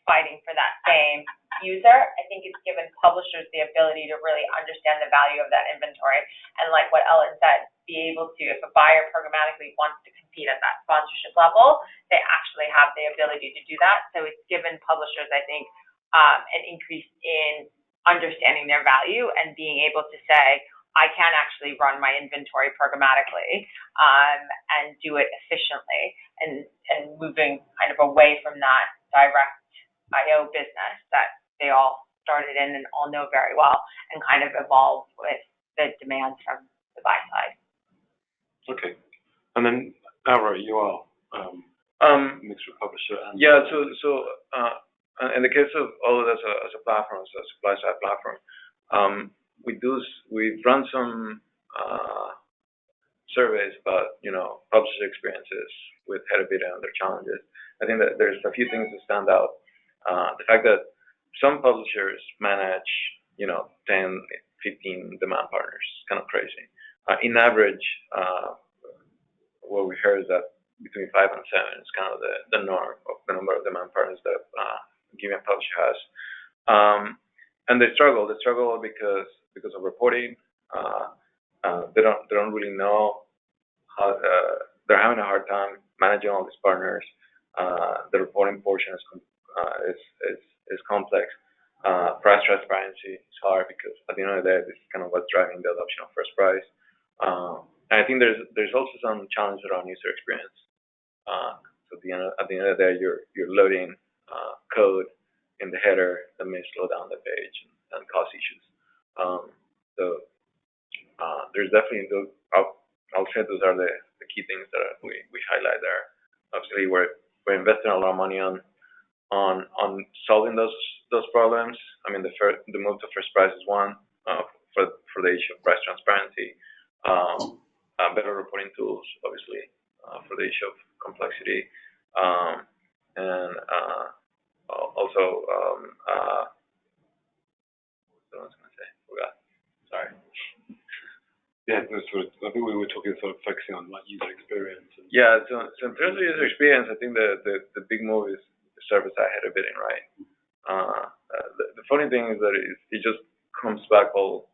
fighting for that same user. I think it's given publishers the ability to really understand the value of that inventory. And like what Ellen said, be able to, if a buyer programmatically wants to compete at that sponsorship level, they actually have the ability to do that. So it's given publishers, I think, an increase in understanding their value and being able to say, I can actually run my inventory programmatically and do it efficiently, and moving kind of away from that direct IO business that they all started in and all know very well, and kind of evolve with the demands from the buy side. Okay, and then Alvaro, you are mixed with publisher. And yeah. So in the case of all as a platform, as a supply side platform, we've run some surveys about publisher experiences with header bidding and their challenges. I think that there's a few things that stand out. The fact that some publishers manage 10, 15 demand partners, kind of crazy. In average, what we heard is that between 5 and 7 is kind of the norm of the number of demand partners that a given publisher has. And they struggle because of reporting. They don't really know how. They're having a hard time managing all these partners. The reporting portion is complex. Price transparency is hard, because at the end of the day, this is kind of what's driving the adoption of first price. And I think there's also some challenges around user experience. So at the end of the day, you're loading code in the header that may slow down the page and cause issues. So there's definitely those. I'll say those are the key things that we highlight there. Obviously, we're investing a lot of money on solving those problems. I mean, the move to first price is one. for the issue of price transparency, better reporting tools, obviously, for the issue of complexity, and also, what was I going to say? Forgot. Sorry. Yeah, I think we were talking sort of focusing on like user experience. Yeah, so in terms of user experience, I think the big move is server-side header bidding, right? The funny thing is that it just comes back all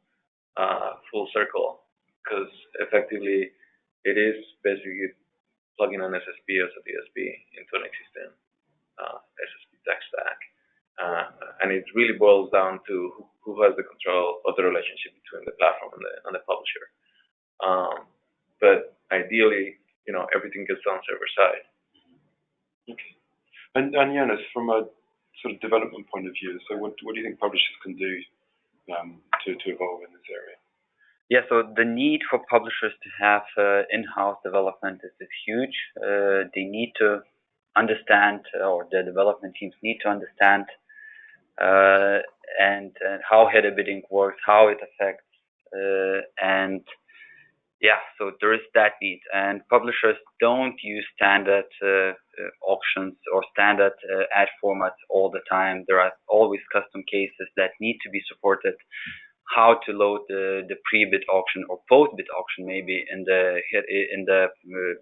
full circle, because effectively it is basically plugging an SSP as a DSP into an existing SSP tech stack, and it really boils down to who has the control of the relationship between the platform and the publisher. But ideally, everything gets done server-side. Okay. And Jonas, from a sort of development point of view, so what do you think publishers can do to evolve in this area? Yeah, so the need for publishers to have in-house development is huge. They need to understand, or the development teams need to understand, and how header bidding works, how it affects, and yeah, so there is that need. And publishers don't use standard auctions or standard ad formats all the time. There are always custom cases that need to be supported. How to load the pre-bid auction or post-bid auction, maybe in the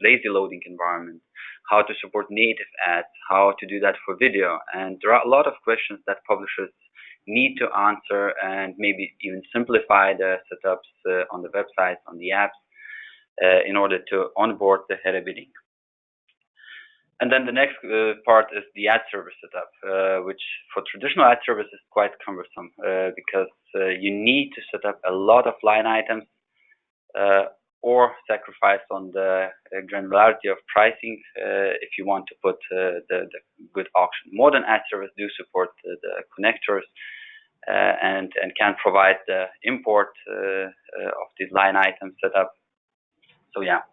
lazy loading environment. How to support native ads. How to do that for video. And there are a lot of questions that publishers need to answer, and maybe even simplify the setups on the websites, on the apps, in order to onboard the header bidding. And then the next part is the ad server setup, which for traditional ad servers is quite cumbersome, because you need to set up a lot of line items, or sacrifice on the granularity of pricing if you want to put the good auction. Modern ad servers do support the connectors and can provide the import of these line items set up. So yeah,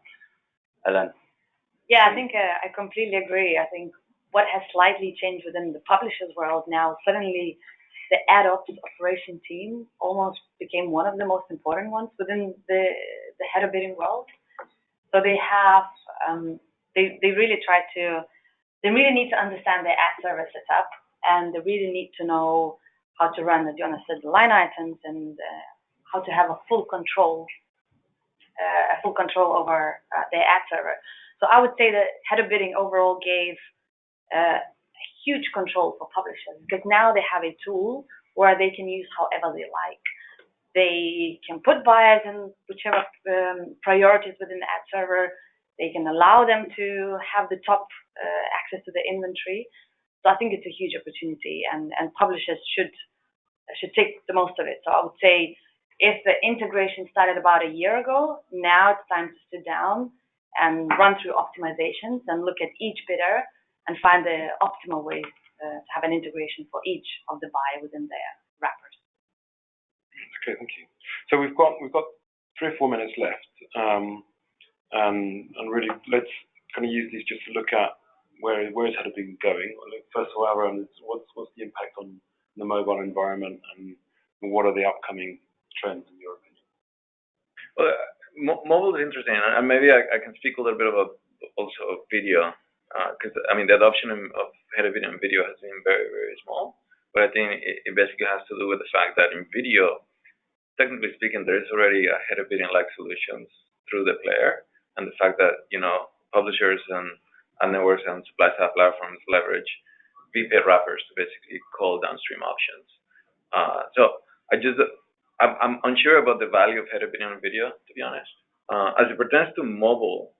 Ellen. Yeah, I think I completely agree. I think what has slightly changed within the publishers world now, suddenly the ad ops operation team almost became one of the most important ones within the header bidding world. So they have, they really need to understand their ad server setup, and they really need to know how to run, as Jonas said, the line items, and how to have a full control over their ad server. So I would say that header bidding overall gave huge control for publishers, because now they have a tool where they can use however they like. They can put buyers in whichever priorities within the ad server. They can allow them to have the top access to the inventory. So I think it's a huge opportunity, and publishers should take the most of it. So I would say, if the integration started about a year ago, now it's time to sit down and run through optimizations and look at each bidder and find the optimal ways to have an integration for each of the buyer within their wrappers. Okay, thank you. So we've got 3 or 4 minutes left, and really let's kind of use these just to look at where is header bidding going. First of all, Aaron, what's the impact on the mobile environment, and what are the upcoming trends in your opinion? Well, mobile is interesting, and maybe I can speak a little bit about also video, because I mean the adoption of header bidding and video has been very, very small, but I think it basically has to do with the fact that in video, technically speaking, there is already a header bidding like solutions through the player, and the fact that publishers and networks and supply side platforms leverage VPA wrappers to basically call downstream options. So I'm unsure about the value of header bidding on video, to be honest. As it pertains to mobile,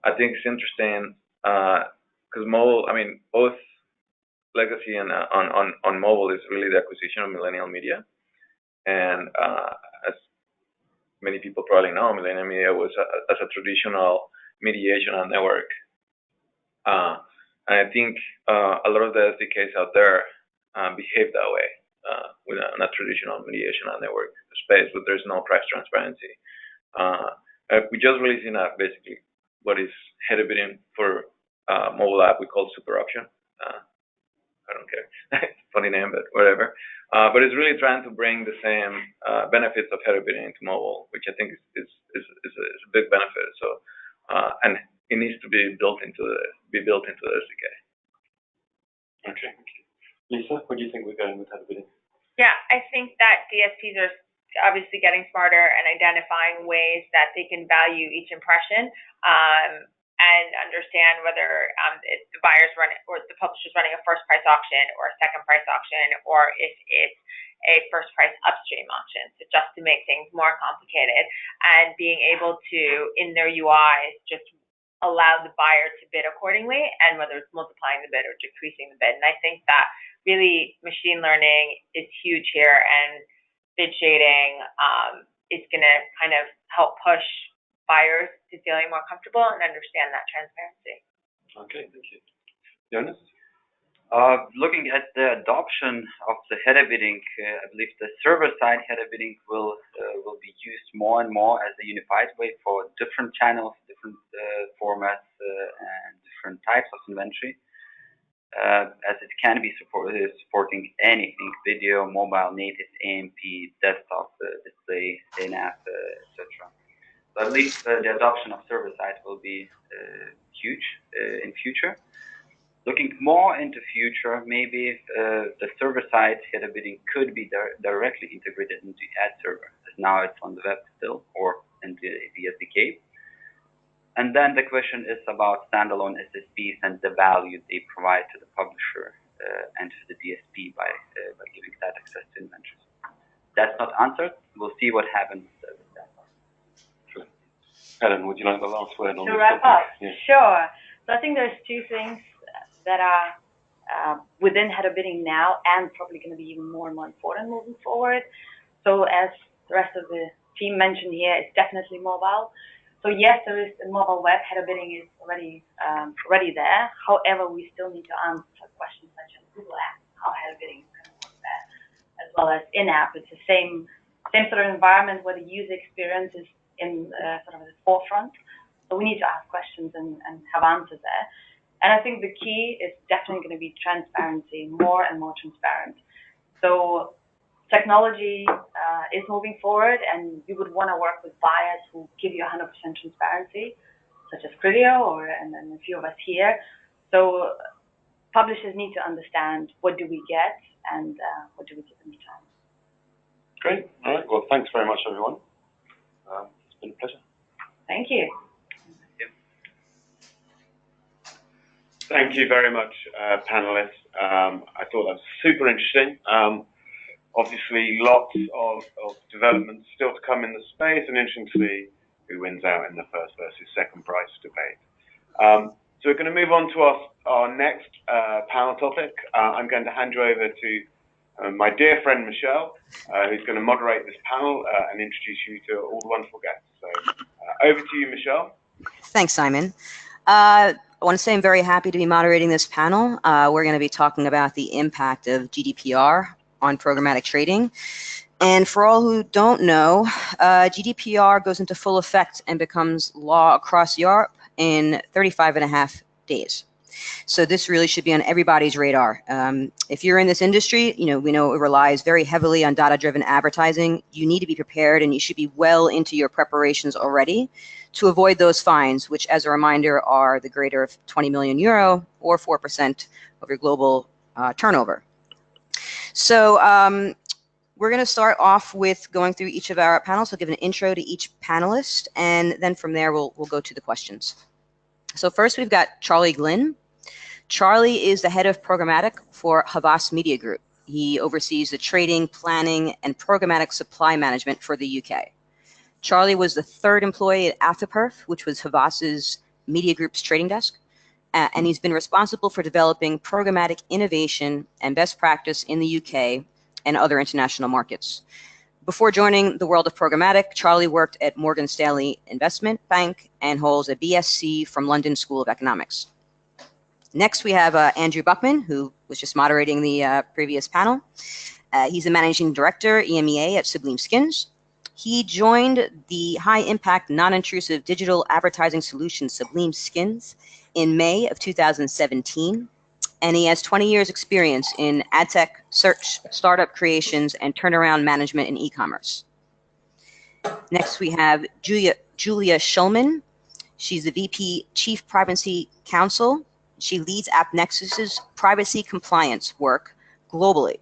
I think it's interesting because mobile, I mean, both legacy and on mobile is really the acquisition of Millennial Media. And as many people probably know, Millennial Media was as a traditional mediation and network. And I think a lot of the SDKs out there behave that way. With a traditional mediation and network space, but there's no price transparency. We just released basically what is header bidding for mobile app we call super option. I don't care. It's a funny name, but whatever. But it's really trying to bring the same benefits of header bidding into mobile, which I think is a big benefit. So, and it needs to be built into the SDK. Okay, thank you. Lisa, what do you think we're going with header bidding? Yeah, I think that DSPs are obviously getting smarter and identifying ways that they can value each impression and understand whether if the buyer's running or the publisher's running a first price auction or a second price auction, or if it's a first price upstream auction. So just to make things more complicated, and being able to, in their UIs, just allow the buyer to bid accordingly, and whether it's multiplying the bid or decreasing the bid. And I think that really machine learning is huge here, and bid shading is going to kind of help push buyers to feeling more comfortable and understand that transparency. Okay, thank you. Jonas? Looking at the adoption of the header bidding, I believe the server-side header bidding will be used more and more as a unified way for different channels, different formats, and different types of inventory, as it can be supporting anything: video, mobile, native, AMP, desktop, display, in-app, etc. So I believe the adoption of server-side will be huge in future. Looking more into future, maybe the server-side header bidding could be directly integrated into ad server, as now it's on the web still, or into the SDK. And then the question is about standalone SSPs and the value they provide to the publisher and to the DSP by giving that access to inventories. That's not answered. We'll see what happens with that. Sure. Helen, would you like the last word on this? To wrap up, yeah. Sure. So I think there's two things that are within header bidding now, and probably going to be even more and more important moving forward. So as the rest of the team mentioned here, it's definitely mobile. So yes, there is a mobile web header bidding is already there. However, we still need to answer questions such as Google Ads, how header bidding is going to work there, as well as in-app. It's the same sort of environment where the user experience is in sort of the forefront. So we need to ask questions and have answers there. And I think the key is definitely going to be transparency, more and more transparent. So technology is moving forward, and you would want to work with buyers who give you 100% transparency, such as Criteo and a few of us here. So publishers need to understand what do we get and what do we give in return. Great. All right. Well, thanks very much, everyone. It's been a pleasure. Thank you. Thank you very much, panelists. I thought that was super interesting. Obviously, lots of developments still to come in the space, and interesting to see who wins out in the first versus second price debate. So we're going to move on to our next panel topic. I'm going to hand you over to my dear friend Michelle, who's going to moderate this panel and introduce you to all the wonderful guests. So over to you, Michelle. Thanks, Simon. I want to say I'm very happy to be moderating this panel. We're going to be talking about the impact of GDPR on programmatic trading. And for all who don't know, GDPR goes into full effect and becomes law across Europe in 35.5 days. So this really should be on everybody's radar. If you're in this industry, we know it relies very heavily on data-driven advertising. You need to be prepared, and you should be well into your preparations already to avoid those fines, which, as a reminder, are the greater of 20 million euro or 4% of your global turnover. So we're going to start off with going through each of our panels. We'll give an intro to each panelist, and then from there we'll go to the questions. So first we've got Charlie Glynn. Charlie is the head of programmatic for Havas Media Group. He oversees the trading, planning, and programmatic supply management for the UK. Charlie was the third employee at Afterperf, which was Havas's Media Group's trading desk. And he's been responsible for developing programmatic innovation and best practice in the UK and other international markets. Before joining the world of programmatic, Charlie worked at Morgan Stanley Investment Bank and holds a BSc from London School of Economics. Next, we have Andrew Buckman, who was just moderating the previous panel. He's a managing director, EMEA at Sublime Skins. He joined the high-impact, non-intrusive digital advertising solution Sublime Skins in May of 2017. and he has 20 years experience in ad tech, search, startup creations, and turnaround management in e-commerce. Next, we have Julia Shulman. She's the VP Chief Privacy Counsel. She leads AppNexus's privacy compliance work globally.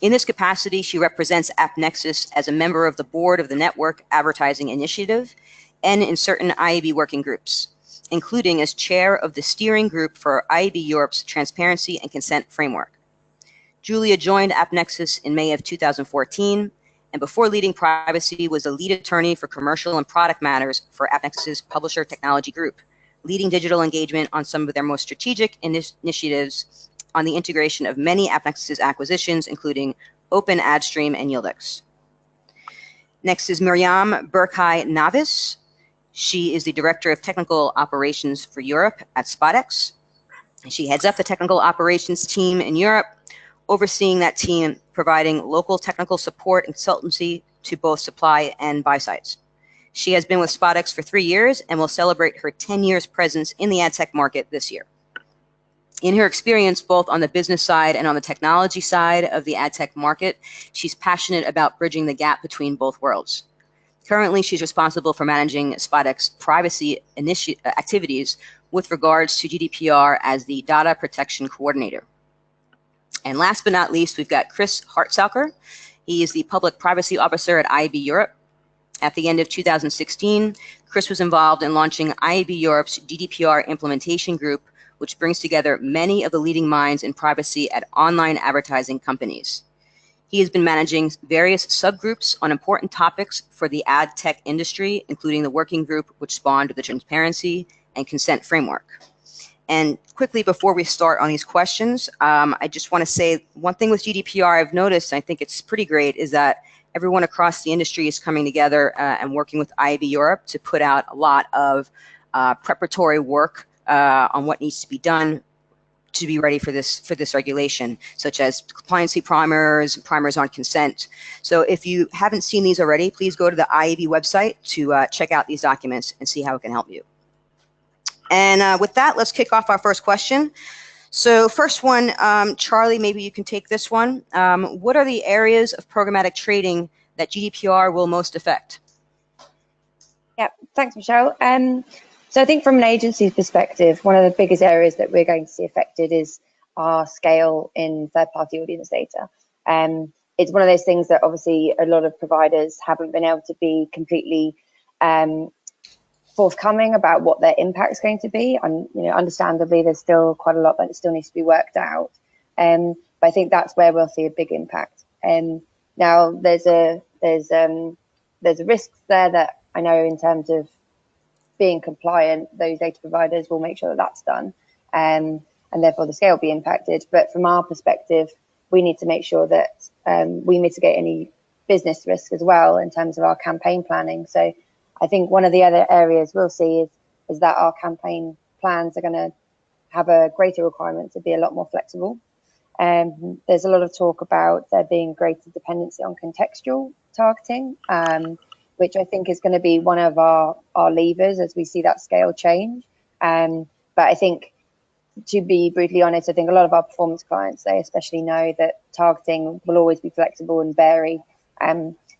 In this capacity, she represents AppNexus as a member of the board of the Network Advertising Initiative and in certain IAB working groups, including as chair of the steering group for IAB Europe's Transparency and Consent Framework. Julia joined AppNexus in May of 2014, and before leading privacy was a lead attorney for commercial and product matters for AppNexus's Publisher Technology Group, leading digital engagement on some of their most strategic initiatives on the integration of many AppNexus's acquisitions, including Open AdStream and Yildex. Next is Miriam Burke Navis. She is the Director of Technical Operations for Europe at SpotX. She heads up the technical operations team in Europe, overseeing that team, providing local technical support and consultancy to both supply and buy sides. She has been with SpotX for 3 years and will celebrate her 10 years presence in the ad tech market this year. In her experience, both on the business side and on the technology side of the ad tech market, she's passionate about bridging the gap between both worlds. Currently, she's responsible for managing SpotX privacy activities with regards to GDPR as the Data Protection Coordinator. And last but not least, we've got Chris Hartzauker. He is the Public Privacy Officer at IAB Europe. At the end of 2016, Chris was involved in launching IAB Europe's GDPR implementation group, which brings together many of the leading minds in privacy at online advertising companies. He has been managing various subgroups on important topics for the ad tech industry, including the working group which spawned the Transparency and Consent Framework. And quickly, before we start on these questions, I just want to say one thing with GDPR I've noticed, and I think it's pretty great, is that everyone across the industry is coming together and working with IAB Europe to put out a lot of preparatory work on what needs to be done to be ready for this regulation, such as compliancy primers on consent. So if you haven't seen these already, please go to the IAB website to check out these documents and see how it can help you. And with that, let's kick off our first question. So first one, Charlie, maybe you can take this one. What are the areas of programmatic trading that GDPR will most affect? Yeah, thanks, Michelle. So I think from an agency's perspective, one of the biggest areas that we're going to see affected is our scale in third-party audience data. It's one of those things that obviously a lot of providers haven't been able to be completely forthcoming about what their impact is going to be. And understandably, there's still quite a lot that still needs to be worked out. But I think that's where we'll see a big impact. Now there's a risk there that I know in terms of being compliant, those data providers will make sure that that's done, and therefore the scale will be impacted. But from our perspective, we need to make sure that we mitigate any business risk as well in terms of our campaign planning. So I think one of the other areas we'll see is that our campaign plans are going to have a greater requirement to be a lot more flexible. There's a lot of talk about there being greater dependency on contextual targeting, which I think is going to be one of our levers as we see that scale change. But I think, to be brutally honest, I think a lot of our performance clients, they especially know that targeting will always be flexible and vary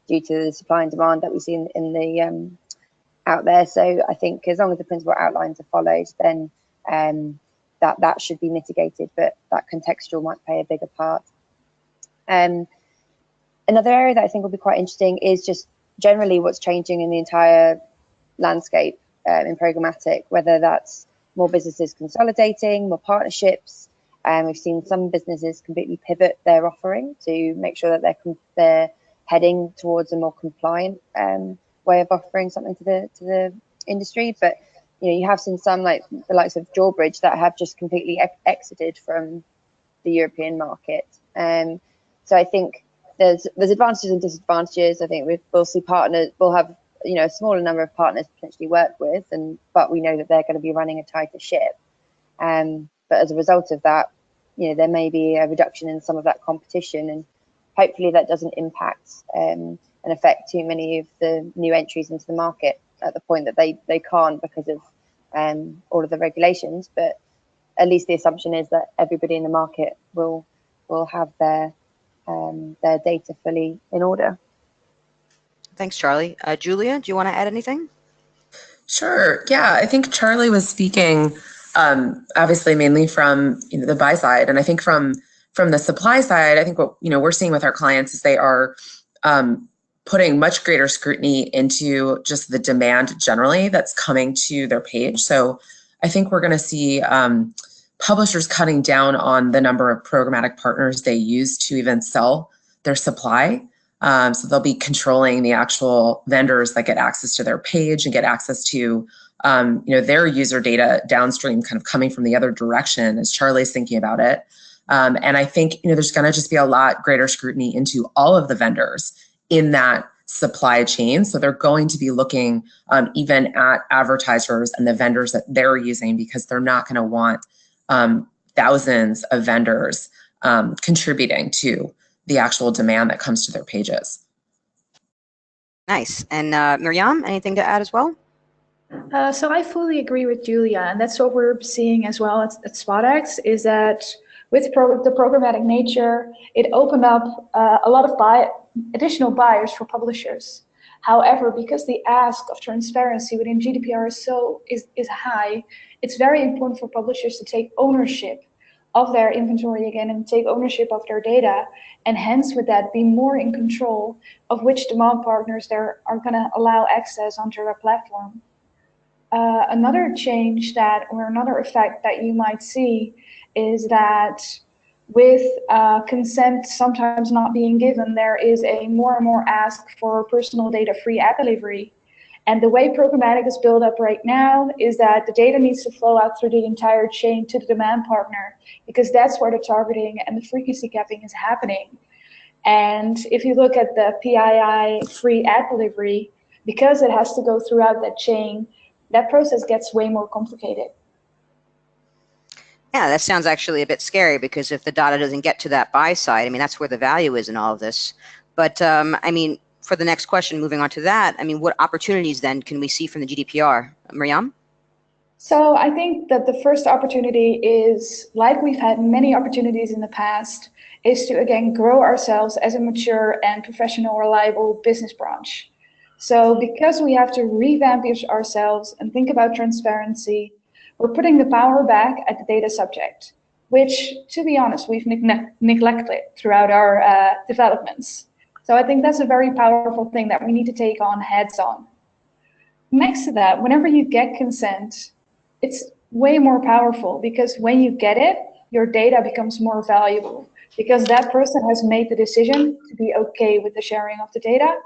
due to the supply and demand that we see in the out there. So I think as long as the principal outlines are followed, then that should be mitigated, but that contextual might play a bigger part. Another area that I think will be quite interesting is just generally what's changing in the entire landscape in programmatic, whether that's more businesses consolidating, more partnerships. We've seen some businesses completely pivot their offering to make sure that they're heading towards a more compliant way of offering something to the industry. But you have seen some, like the likes of Jawbridge, that have just completely exited from the European market. So I think there's advantages and disadvantages. I think we'll see partners, we'll have a smaller number of partners to potentially work with, but we know that they're going to be running a tighter ship. But as a result of that, there may be a reduction in some of that competition, and hopefully that doesn't impact and affect too many of the new entries into the market at the point that they can't because of all of the regulations. But at least the assumption is that everybody in the market will have their data fully in order. Thanks, Charlie. Julia, do you want to add anything? Sure. Yeah, I think Charlie was speaking obviously mainly from the buy side, and I think from the supply side, I think what we're seeing with our clients is they are putting much greater scrutiny into just the demand generally that's coming to their page. So I think we're going to see publishers cutting down on the number of programmatic partners they use to even sell their supply. So they'll be controlling the actual vendors that get access to their page and get access to their user data downstream, kind of coming from the other direction as Charlie's thinking about it. And I think there's going to just be a lot greater scrutiny into all of the vendors in that supply chain. So they're going to be looking even at advertisers and the vendors that they're using, because they're not going to want thousands of vendors contributing to the actual demand that comes to their pages. Nice. And Miriam, anything to add as well? So I fully agree with Julia, and that's what we're seeing as well at SpotX, is that with the programmatic nature, it opened up a lot of additional buyers for publishers. However, because the ask of transparency within GDPR is high, it's very important for publishers to take ownership of their inventory again and take ownership of their data, and hence with that be more in control of which demand partners they are going to allow access onto their platform. Another change or another effect that you might see is that with consent sometimes not being given, there is a more and more ask for personal data free ad delivery. And the way programmatic is built up right now is that the data needs to flow out through the entire chain to the demand partner, because that's where the targeting and the frequency capping is happening. And if you look at the PII free ad delivery, because it has to go throughout that chain, that process gets way more complicated. Yeah, that sounds actually a bit scary, because if the data doesn't get to that buy side, I mean, that's where the value is in all of this. But I mean, for the next question, moving on to that, I mean, what opportunities then can we see from the GDPR? Miriam? So I think that the first opportunity is, like we've had many opportunities in the past, is to again grow ourselves as a mature and professional, reliable business branch. So because we have to revamp ourselves and think about transparency, we're putting the power back at the data subject, which, to be honest, we've neglected throughout our developments. So I think that's a very powerful thing that we need to take on heads on. Next to that, whenever you get consent, it's way more powerful, because when you get it, your data becomes more valuable, because that person has made the decision to be okay with the sharing of the data.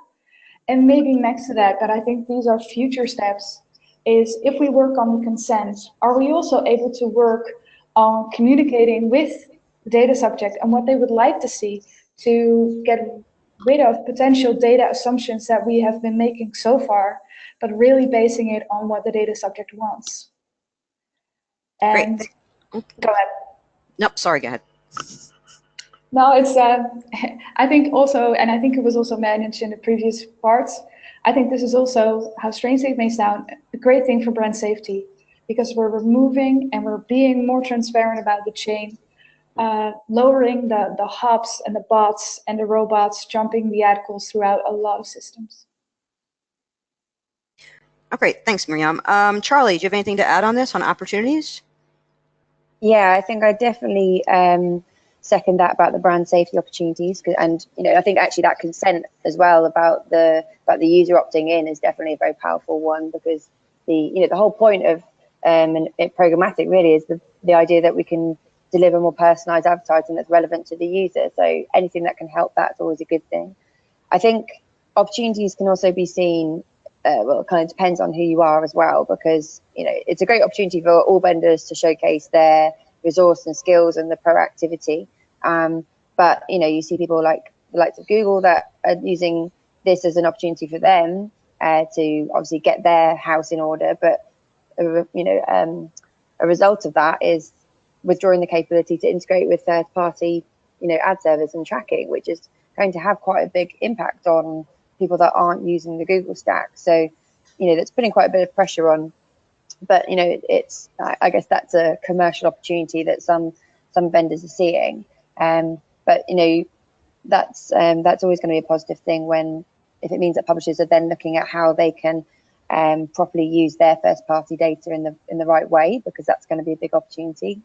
And maybe next to that, but I think these are future steps, is if we work on the consent, are we also able to work on communicating with the data subject and what they would like to see to get rid of potential data assumptions that we have been making so far, but really basing it on what the data subject wants. And great. Go ahead. Nope, sorry, go ahead. No, it's, I think also, and I think it was also mentioned in the previous parts, I think this is also, how strange it may sound, a great thing for brand safety, because we're removing and we're being more transparent about the chain, lowering the hops and the bots and the robots jumping the ad calls throughout a lot of systems. Oh, great. Thanks, Miriam. Charlie, do you have anything to add on this, on opportunities? Yeah, I think I definitely second that about the brand safety opportunities, and I think actually that consent as well about the user opting in is definitely a very powerful one, because the whole point of programmatic really is the idea that we can deliver more personalized advertising that's relevant to the user. So anything that can help, that's always a good thing. I think opportunities can also be seen, well, it kind of depends on who you are as well, because it's a great opportunity for all vendors to showcase their resource and skills and the proactivity. But you see people like the likes of Google that are using this as an opportunity for them to obviously get their house in order. But a result of that is withdrawing the capability to integrate with third-party ad servers and tracking, which is going to have quite a big impact on people that aren't using the Google stack. So that's putting quite a bit of pressure on But it's I guess that's a commercial opportunity that some vendors are seeing. But that's always going to be a positive thing if it means that publishers are then looking at how they can properly use their first party data in the right way, because that's going to be a big opportunity.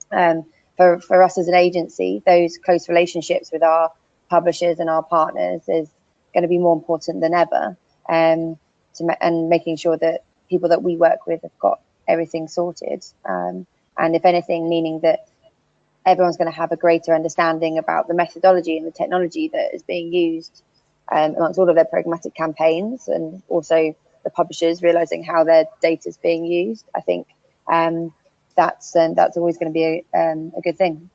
For us as an agency, those close relationships with our publishers and our partners is going to be more important than ever, and making sure that people that we work with have got everything sorted, and if anything, meaning that everyone's going to have a greater understanding about the methodology and the technology that is being used amongst all of their programmatic campaigns, and also the publishers realizing how their data is being used. I think that's always going to be a good thing.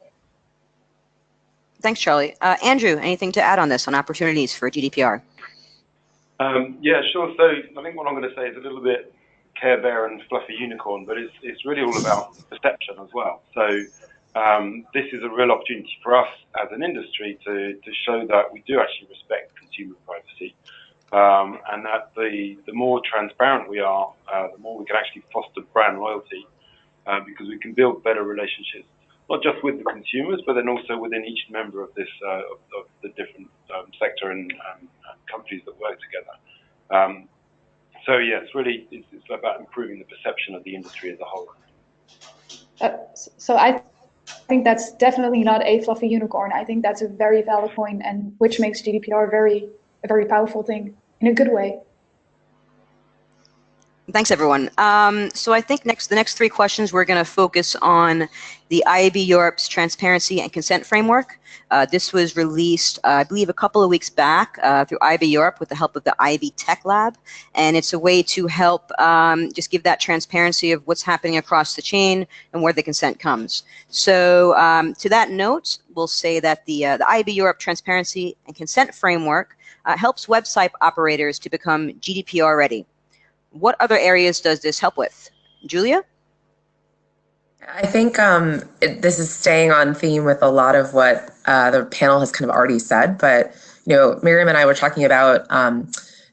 Thanks, Charlie. Andrew, anything to add on this, on opportunities for GDPR? Yeah, sure. So I think what I'm going to say is a little bit Care Bear and fluffy unicorn, but it's really all about perception as well. So this is a real opportunity for us as an industry to show that we do actually respect consumer privacy, and that the more transparent we are, the more we can actually foster brand loyalty, because we can build better relationships, not just with the consumers, but then also within each member of this of the different sector and companies that work together. So yeah, it's about improving the perception of the industry as a whole. So I think that's definitely not a fluffy unicorn. I think that's a very valid point, and which makes GDPR a very powerful thing in a good way. Thanks, everyone. So I think the next three questions, we're going to focus on the IAB Europe's Transparency and Consent Framework. This was released, I believe, a couple of weeks back through IAB Europe with the help of the IAB Tech Lab. And it's a way to help just give that transparency of what's happening across the chain and where the consent comes. So to that note, we'll say that the IAB Europe Transparency and Consent Framework helps website operators to become GDPR ready. What other areas does this help with? Julia? I think this is staying on theme with a lot of what the panel has kind of already said, but Miriam and I were talking about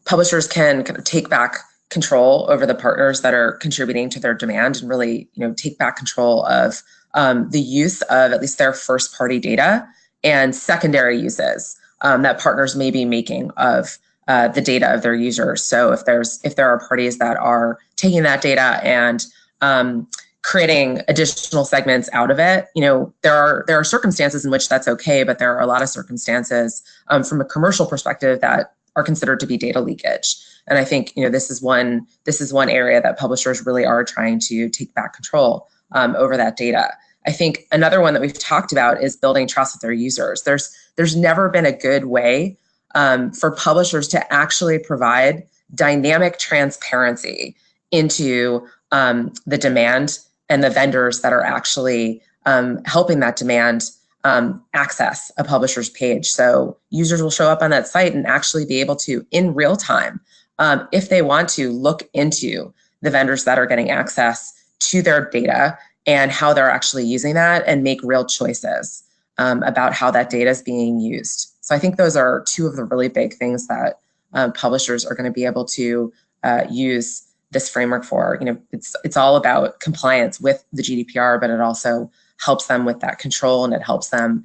publishers can kind of take back control over the partners that are contributing to their demand, and really take back control of the use of at least their first party data and secondary uses that partners may be making of the data of their users. So if there are parties that are taking that data and creating additional segments out of it, there are circumstances in which that's okay, but there are a lot of circumstances from a commercial perspective that are considered to be data leakage. And I think this is one area that publishers really are trying to take back control over that data. I think another one that we've talked about is building trust with their users. There's never been a good way for publishers to actually provide dynamic transparency into the demand and the vendors that are actually helping that demand access a publisher's page. So users will show up on that site and actually be able to, in real time, if they want to, look into the vendors that are getting access to their data and how they're actually using that, and make real choices about how that data is being used. So I think those are two of the really big things that publishers are going to be able to use this framework for. It's all about compliance with the GDPR, but it also helps them with that control, and it helps them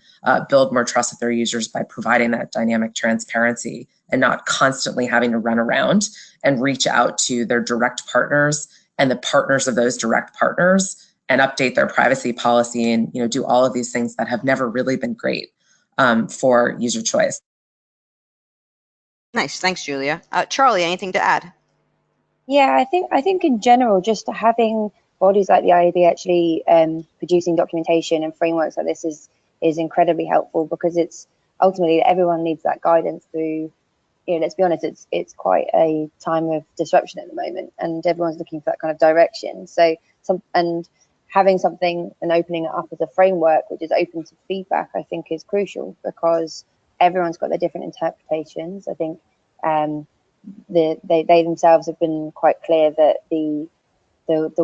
build more trust with their users by providing that dynamic transparency and not constantly having to run around and reach out to their direct partners and the partners of those direct partners and update their privacy policy and do all of these things that have never really been great for user choice. Nice, thanks, Julia. Charlie, anything to add? Yeah, I think in general, just having bodies like the IAB actually producing documentation and frameworks like this is incredibly helpful, because it's ultimately everyone needs that guidance through. Let's be honest, it's quite a time of disruption at the moment, and everyone's looking for that kind of direction. So having something and opening it up as a framework which is open to feedback, I think, is crucial, because everyone's got their different interpretations. I think they themselves have been quite clear that the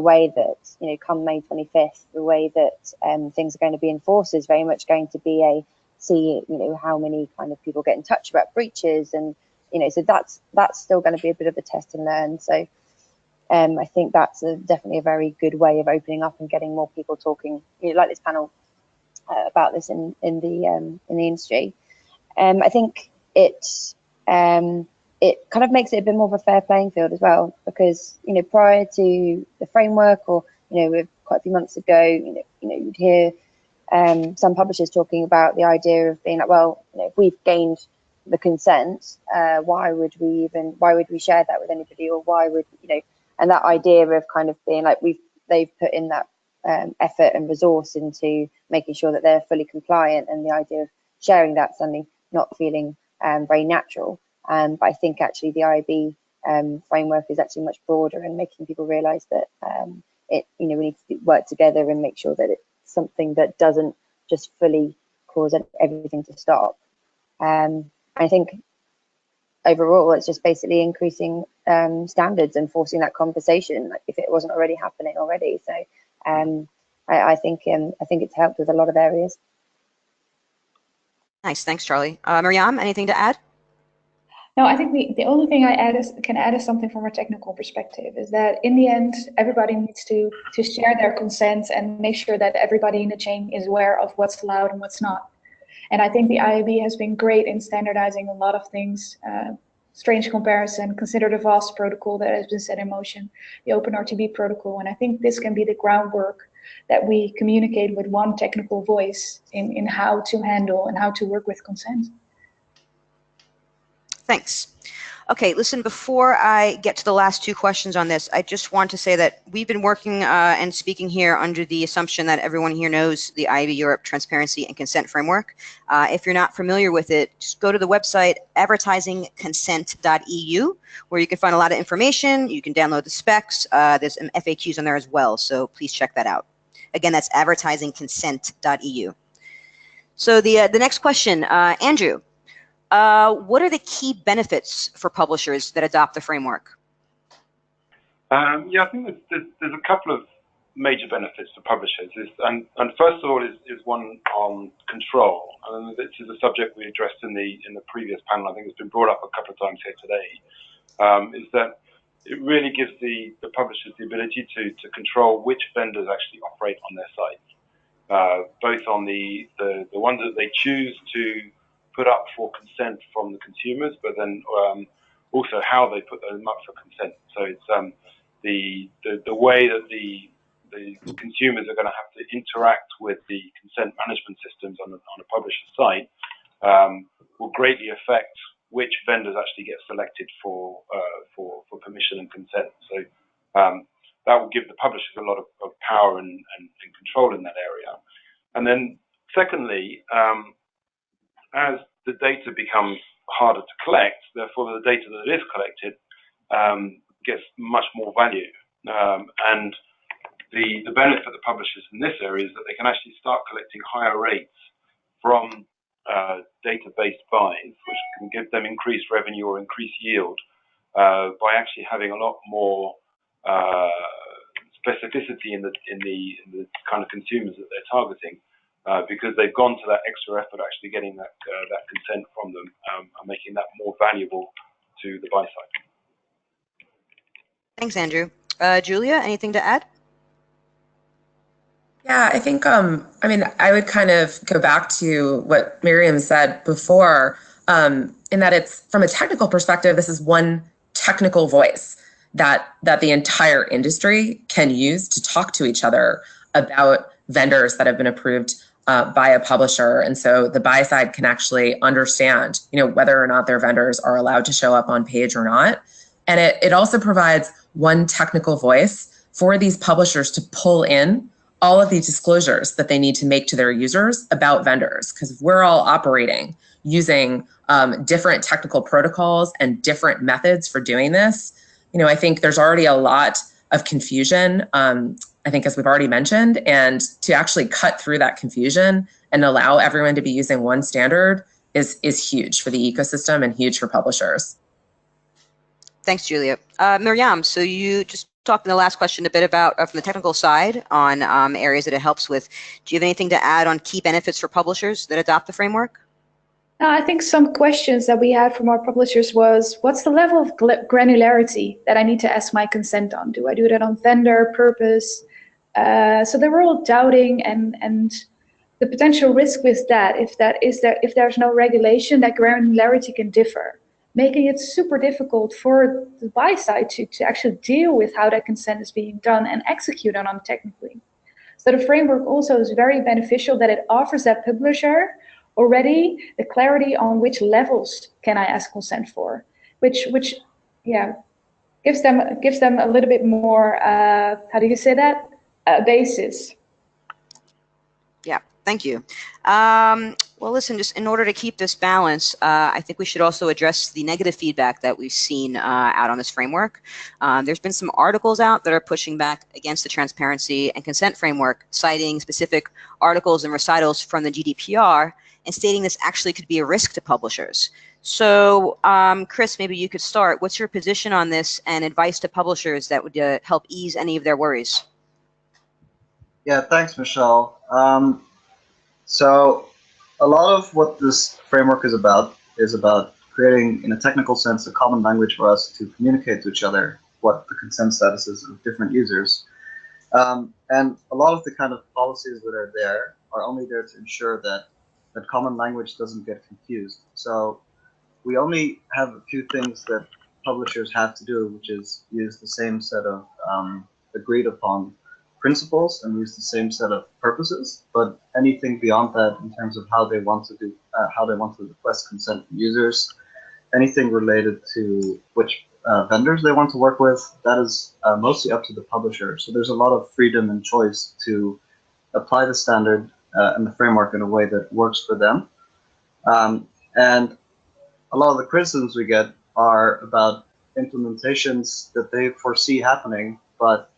way that come May 25th, the way that things are going to be enforced is very much going to be how many kind of people get in touch about breaches, and so that's still going to be a bit of a test and learn. So I think that's definitely a very good way of opening up and getting more people talking, like this panel, about this in the industry. I think it kind of makes it a bit more of a fair playing field as well, because prior to the framework, or with quite a few months ago, you'd hear some publishers talking about the idea of being like, well, if we've gained the consent, why would we share that with anybody, or why would and that idea of kind of being like they've put in that effort and resource into making sure that they're fully compliant, and the idea of sharing that suddenly not feeling very natural. But I think actually the IAB framework is actually much broader, and making people realise that we need to work together and make sure that it's something that doesn't just fully cause everything to stop. I think overall it's just basically increasing standards and forcing that conversation, like if it wasn't already happening already. So I think it's helped with a lot of areas. Nice, thanks, Charlie. Miriam, anything to add? No, I think the only thing I can add is something from a technical perspective, is that in the end, everybody needs to share their consent and make sure that everybody in the chain is aware of what's allowed and what's not. And I think the IAB has been great in standardizing a lot of things. Strange comparison, consider the VAS protocol that has been set in motion, the OpenRTB protocol. And I think this can be the groundwork that we communicate with one technical voice in how to handle and how to work with consent. Thanks. Okay, listen, before I get to the last two questions on this, I just want to say that we've been working and speaking here under the assumption that everyone here knows the IAB Europe Transparency and Consent Framework. If you're not familiar with it, just go to the website advertisingconsent.eu, where you can find a lot of information. You can download the specs. There's some FAQs on there as well, so please check that out. Again, that's advertisingconsent.eu. So the next question, Andrew. What are the key benefits for publishers that adopt the framework? Yeah, I think there's a couple of major benefits to publishers. And first of all is one on control. And this is a subject we addressed in the previous panel. I think it's been brought up a couple of times here today. Is that it really gives the publishers the ability to control which vendors actually operate on their sites, both on the ones that they choose to put up for consent from the consumers, but then also how they put them up for consent. So it's the way that the consumers are going to have to interact with the consent management systems on a publisher's site will greatly affect which vendors actually get selected for permission and consent. So that will give the publishers a lot of power and control in that area. And then secondly, as the data becomes harder to collect, therefore the data that is collected gets much more value. And the benefit of the publishers in this area is that they can actually start collecting higher rates from database buys, which can give them increased revenue or increased yield by actually having a lot more specificity in the kind of consumers that they're targeting. Because they've gone to that extra effort actually getting that consent from them and making that more valuable to the buy side. Thanks, Andrew. Julia, anything to add? Yeah, I think, I mean, I would kind of go back to what Miriam said before, in that it's, from a technical perspective, this is one technical voice that the entire industry can use to talk to each other about vendors that have been approved by a publisher. And so the buy side can actually understand, whether or not their vendors are allowed to show up on page or not. And it also provides one technical voice for these publishers to pull in all of these disclosures that they need to make to their users about vendors, because we're all operating using different technical protocols and different methods for doing this. I think there's already a lot of confusion, I think, as we've already mentioned, and to actually cut through that confusion and allow everyone to be using one standard is huge for the ecosystem and huge for publishers. Thanks, Julia. Miriam, so you just talked in the last question a bit about, from the technical side, on areas that it helps with. Do you have anything to add on key benefits for publishers that adopt the framework? I think some questions that we had from our publishers was, what's the level of granularity that I need to ask my consent on? Do I do that on vendor, purpose? So they were all doubting and the potential risk with that, if there's no regulation, that granularity can differ, making it super difficult for the buy side to actually deal with how that consent is being done and execute on technically. So the framework also is very beneficial that it offers that publisher already the clarity on which levels can I ask consent for, which gives them a little bit more, how do you say that, basis. Yeah, thank you. Well, listen, just in order to keep this balance, I think we should also address the negative feedback that we've seen out on this framework. There's been some articles out that are pushing back against the transparency and consent framework, citing specific articles and recitals from the GDPR and stating this actually could be a risk to publishers. So, Chris, maybe you could start. What's your position on this and advice to publishers that would help ease any of their worries? Yeah, thanks, Michelle. So a lot of what this framework is about creating, in a technical sense, a common language for us to communicate to each other what the consent status is of different users. And a lot of the kind of policies that are there are only there to ensure that that common language doesn't get confused. So we only have a few things that publishers have to do, which is use the same set of agreed upon principles and use the same set of purposes. But anything beyond that, in terms of how they want to do, how they want to request consent from users, anything related to which vendors they want to work with, that is mostly up to the publisher. So there's a lot of freedom and choice to apply the standard and the framework in a way that works for them. And a lot of the criticisms we get are about implementations that they foresee happening, but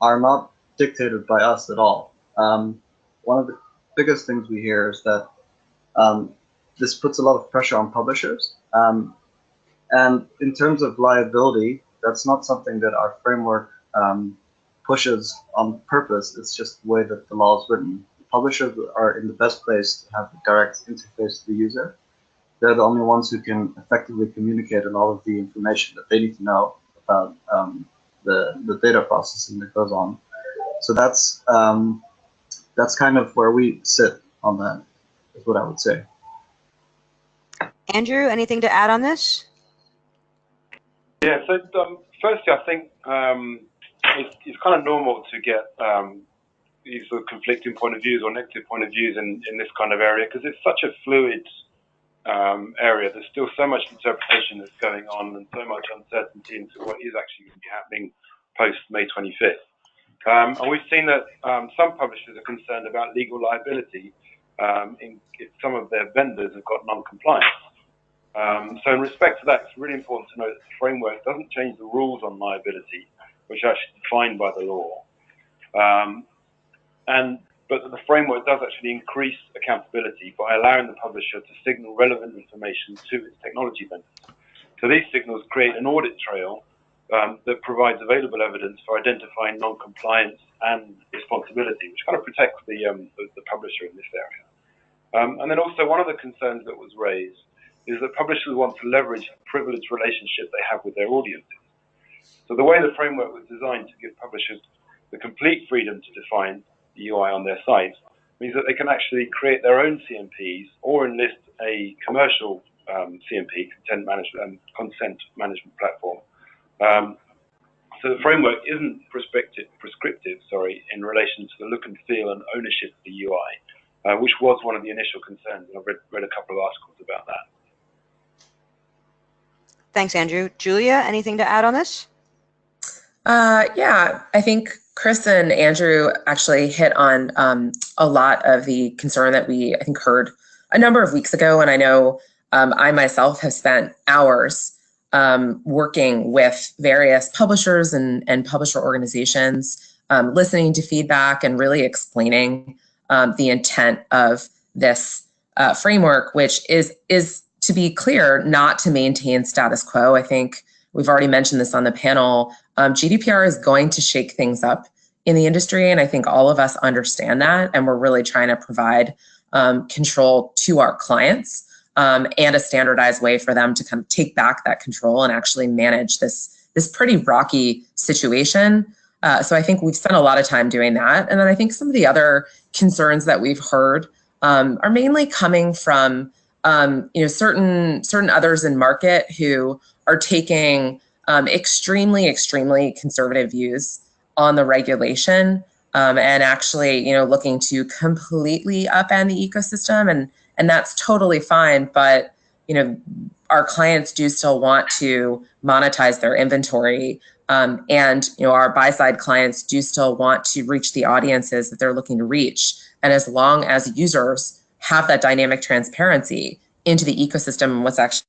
are not dictated by us at all. One of the biggest things we hear is that this puts a lot of pressure on publishers. And in terms of liability, that's not something that our framework pushes on purpose. It's just the way that the law is written. Publishers are in the best place to have a direct interface to the user. They're the only ones who can effectively communicate on all of the information that they need to know about the data processing that goes on. So that's kind of where we sit on that, is what I would say. Andrew, anything to add on this? Yeah, so firstly, I think it's kind of normal to get these sort of conflicting point of views or negative point of views in this kind of area, because it's such a fluid area. There's still so much interpretation that's going on and so much uncertainty into what is actually going to be happening post May 25th. And we've seen that some publishers are concerned about legal liability if some of their vendors have got non-compliance. So in respect to that, it's really important to know that the framework doesn't change the rules on liability, which are actually defined by the law. But the framework does actually increase accountability by allowing the publisher to signal relevant information to its technology vendors. So these signals create an audit trail that provides available evidence for identifying non-compliance and responsibility, which kind of protects the publisher in this area. And then also one of the concerns that was raised is that publishers want to leverage the privileged relationship they have with their audiences. So the way the framework was designed to give publishers the complete freedom to define the UI on their sites means that they can actually create their own CMPs or enlist a commercial CMP, consent management platform. So the framework isn't prescriptive, in relation to the look and feel and ownership of the UI, which was one of the initial concerns, and I've read a couple of articles about that. Thanks, Andrew. Julia, anything to add on this? Yeah, I think Chris and Andrew actually hit on a lot of the concern that we, I think, heard a number of weeks ago. And I know I myself have spent hours working with various publishers and publisher organizations, listening to feedback and really explaining the intent of this framework, which is to be clear, not to maintain status quo. I think we've already mentioned this on the panel. GDPR is going to shake things up in the industry, and I think all of us understand that, and we're really trying to provide control to our clients and a standardized way for them to kind of take back that control and actually manage this pretty rocky situation. So I think we've spent a lot of time doing that. And then I think some of the other concerns that we've heard are mainly coming from certain others in market who are taking extremely conservative views on the regulation and actually looking to completely upend the ecosystem, and that's totally fine. But our clients do still want to monetize their inventory, and our buy-side clients do still want to reach the audiences that they're looking to reach. And as long as users have that dynamic transparency into the ecosystem and what's actually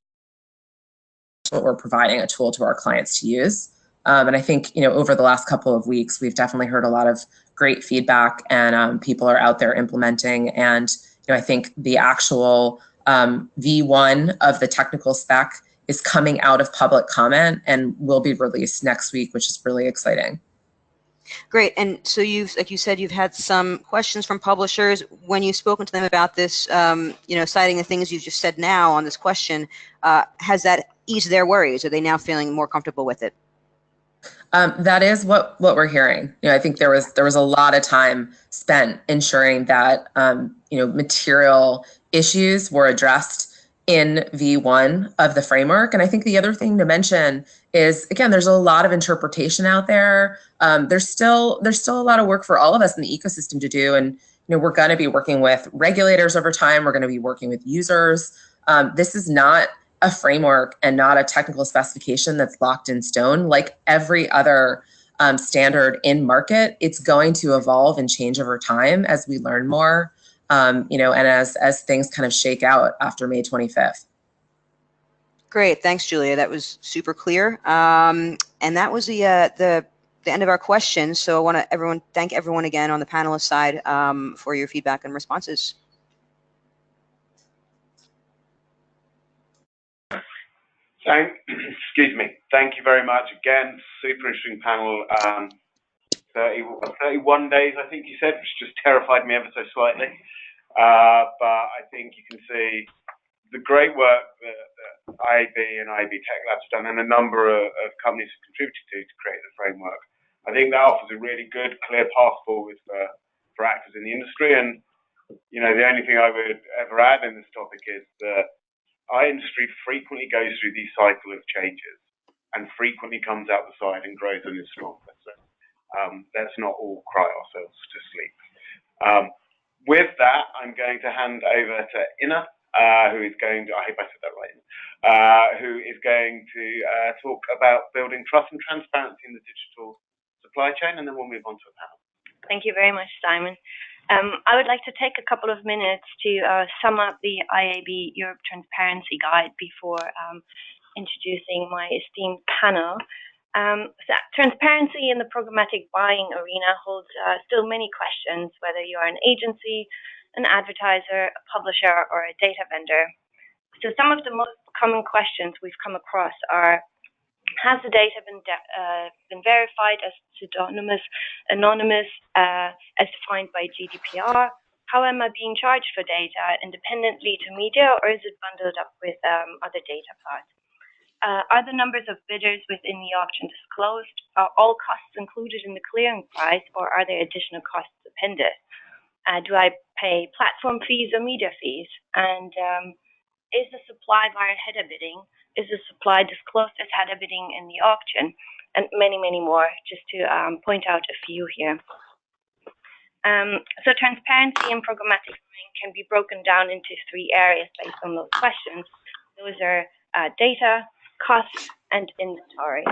what we're providing a tool to our clients to use. And I think over the last couple of weeks, we've definitely heard a lot of great feedback, and people are out there implementing. And I think the actual V1 of the technical spec is coming out of public comment and will be released next week, which is really exciting. Great. And so like you said, you've had some questions from publishers. When you've spoken to them about this, citing the things you just said now on this question, has that eased their worries? Are they now feeling more comfortable with it? That is what we're hearing. I think there was a lot of time spent ensuring that material issues were addressed in V1 of the framework. And I think the other thing to mention is, again, there's a lot of interpretation out there. There's still a lot of work for all of us in the ecosystem to do. And we're going to be working with regulators over time. We're going to be working with users. This is not a framework and not a technical specification that's locked in stone. Like every other standard in market, it's going to evolve and change over time as we learn more. And as things kind of shake out after May 25th. Great, thanks, Julia. That was super clear. And that was the end of our questions. So I want to thank everyone again on the panelist side for your feedback and responses. Excuse me. Thank you very much again. Super interesting panel. 31 days, I think you said, which just terrified me ever so slightly. But I think you can see the great work that IAB and IAB Tech Labs have done, and a number of companies have contributed to create the framework. I think that offers a really good, clear path forward for actors in the industry. And the only thing I would ever add in this topic is that our industry frequently goes through these cycle of changes and frequently comes out the side and grows and is stronger. So let's not all cry ourselves to sleep. With that, I'm going to hand over to Ina, who is going to, I hope I said that right, who is going to talk about building trust and transparency in the digital supply chain, and then we'll move on to a panel. Thank you very much, Simon. I would like to take a couple of minutes to sum up the IAB Europe Transparency Guide before introducing my esteemed panel. So transparency in the programmatic buying arena holds still many questions, whether you are an agency, an advertiser, a publisher, or a data vendor. So some of the most common questions we've come across are, has the data been verified as pseudonymous, anonymous, as defined by Gdpr? How am I being charged for data independently to media, or is it bundled up with other data parts? Are the numbers of bidders within the auction disclosed? Are all costs included in the clearing price, or are there additional costs appended? Do I pay platform fees or media fees? And is the supply via header bidding? Is the supply disclosed as header bidding in the auction? And many, many more, just to point out a few here. So transparency in programmatic buying can be broken down into three areas based on those questions. Those are data, cost, and inventory.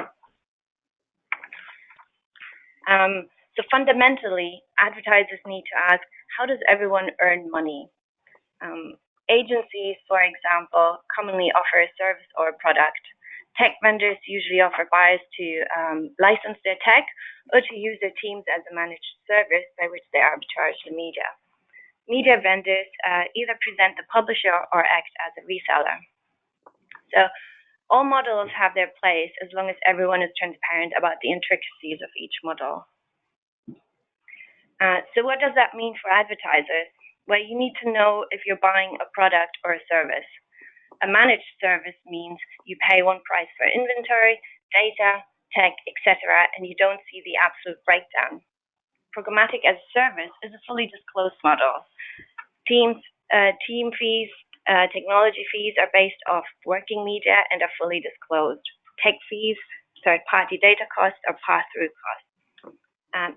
So fundamentally, advertisers need to ask, how does everyone earn money? Agencies, for example, commonly offer a service or a product. Tech vendors usually offer buyers to license their tech or to use their teams as a managed service by which they arbitrage the media. Media vendors either present the publisher or act as a reseller. So all models have their place as long as everyone is transparent about the intricacies of each model. So what does that mean for advertisers? Well, you need to know if you're buying a product or a service. A managed service means you pay one price for inventory, data, tech, etc., and you don't see the absolute breakdown. Programmatic as a service is a fully disclosed model. Team fees, technology fees are based off working media and are fully disclosed. Tech fees, third-party data costs are pass-through costs.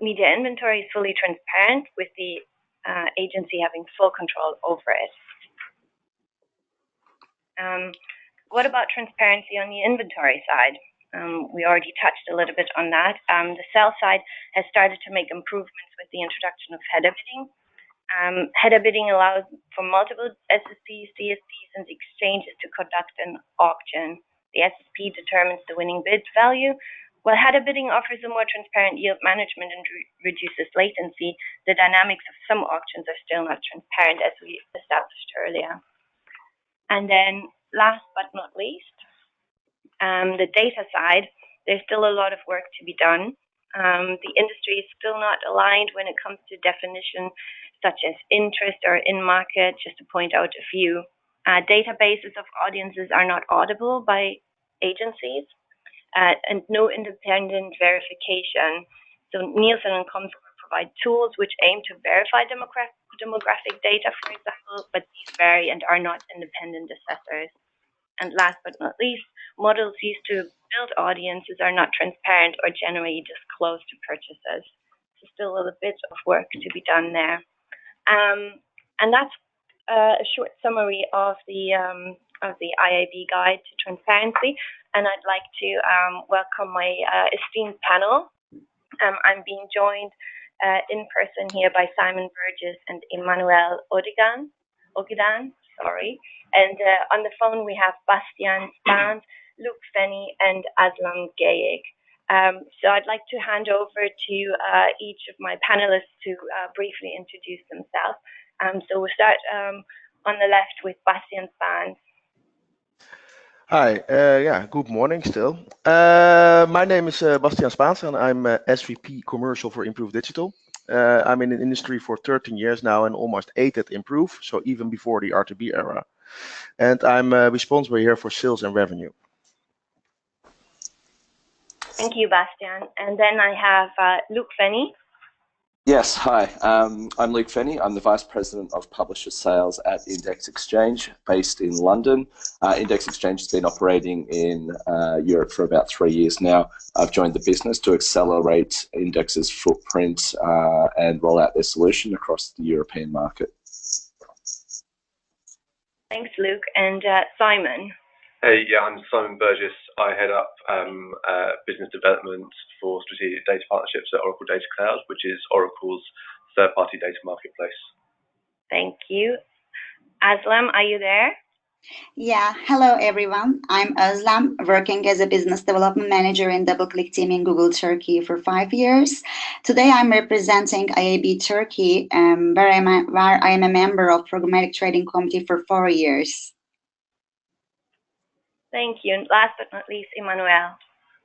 Media inventory is fully transparent, with the agency having full control over it. What about transparency on the inventory side? We already touched a little bit on that. The sell side has started to make improvements with the introduction of header bidding. Header bidding allows for multiple SSPs, CSPs, and exchanges to conduct an auction. The SSP determines the winning bid value. While header bidding offers a more transparent yield management and reduces latency, the dynamics of some auctions are still not transparent, as we established earlier. And then, last but not least, the data side, there's still a lot of work to be done. The industry is still not aligned when it comes to definitions such as interest or in-market, just to point out a few. Databases of audiences are not audible by agencies, and no independent verification. So Nielsen and Comscore provide tools which aim to verify demographic data, for example, but these vary and are not independent assessors. And last but not least, models used to build audiences are not transparent or generally disclosed to purchasers. So still a little bit of work to be done there. And that's a short summary of the IAB Guide to Transparency. And I'd like to welcome my esteemed panel. I'm being joined in person here by Simon Burgess and Emmanuel Ogidan, and on the phone we have Bastian Spans, Luke Fenny, and Aslam Gayek. So I'd like to hand over to each of my panelists to briefly introduce themselves. So we'll start on the left with Bastian Spans. Hi, good morning still. My name is Bastian Spans and I'm SVP Commercial for Improve Digital. I'm in the industry for 13 years now and almost 8 at Improve, so even before the RTB era. And I'm responsible here for sales and revenue. Thank you, Bastian. And then I have Luke Fenny. Yes, hi. I'm Luke Fenny. I'm the Vice President of Publisher Sales at Index Exchange, based in London. Index Exchange has been operating in Europe for about 3 years now. I've joined the business to accelerate Index's footprint and roll out their solution across the European market. Thanks, Luke. And Simon. Hey, yeah, I'm Simon Burgess. I head up business development for strategic data partnerships at Oracle Data Cloud, which is Oracle's third-party data marketplace. Thank you. Aslam, are you there? Yeah, hello everyone. I'm Aslam, working as a business development manager in DoubleClick team in Google Turkey for 5 years. Today I'm representing IAB Turkey, where I am a member of Programmatic Trading Committee for 4 years. Thank you. And last but not least, Emmanuel.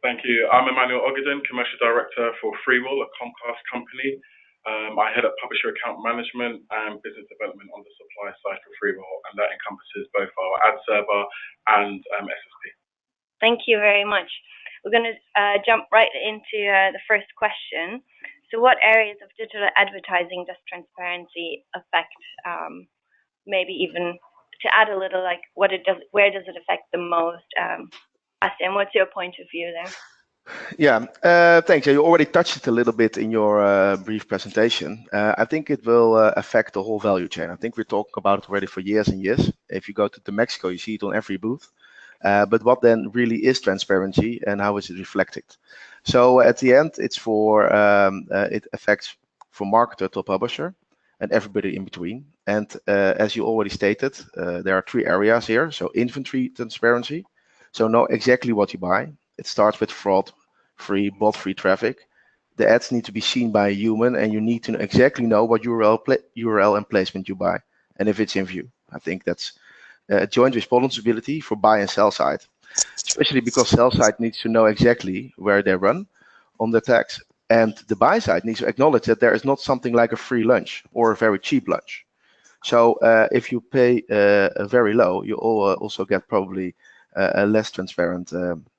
Thank you. I'm Emmanuel Ogidan, Commercial Director for Freewall, a Comcast company. I head up Publisher Account Management and Business Development on the supply side for Freewall, and that encompasses both our ad server and SSP. Thank you very much. We're going to jump right into the first question. So what areas of digital advertising does transparency affect? Maybe even to add a little, like where does it affect the most? Bastian, what's your point of view there? Yeah, thanks. You already touched it a little bit in your brief presentation. I think it will affect the whole value chain. I think we're talking about it already for years and years. If you go to Mexico, you see it on every booth. But what then really is transparency and how is it reflected? So at the end, it's for it affects from marketer to publisher and everybody in between. And as you already stated, there are 3 areas here. So inventory transparency. So know exactly what you buy. It starts with fraud-free, bot-free traffic. The ads need to be seen by a human, and you need to exactly know what URL and placement you buy, and if it's in view. I think that's a joint responsibility for buy and sell side, especially because sell side needs to know exactly where they run on the tags, and the buy side needs to acknowledge that there is not something like a free lunch or a very cheap lunch. So if you pay very low, you also get probably a less transparent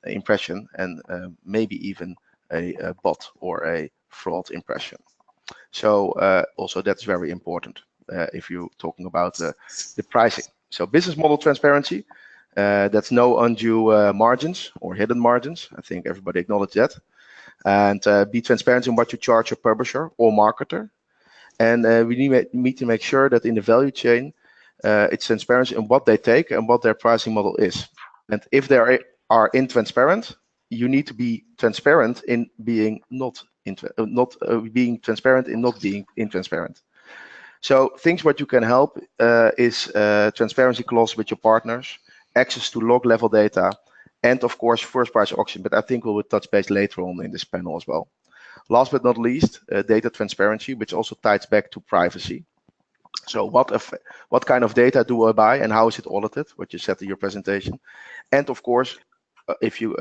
impression, and maybe even a bot or a fraud impression. So also that's very important if you're talking about the pricing. So business model transparency, that's no undue margins or hidden margins. I think everybody acknowledges that. And be transparent in what you charge a publisher or marketer. And we need to make sure that in the value chain, it's transparent in what they take and what their pricing model is. And if they are intransparent, you need to be transparent in being not being transparent in not being intransparent. So things what you can help is transparency clause with your partners, access to log level data, and of course first price auction. But I think we will touch base later on in this panel as well. Last but not least, data transparency, which also ties back to privacy. So what kind of data do I buy and how is it audited, what you said in your presentation? And of course, if you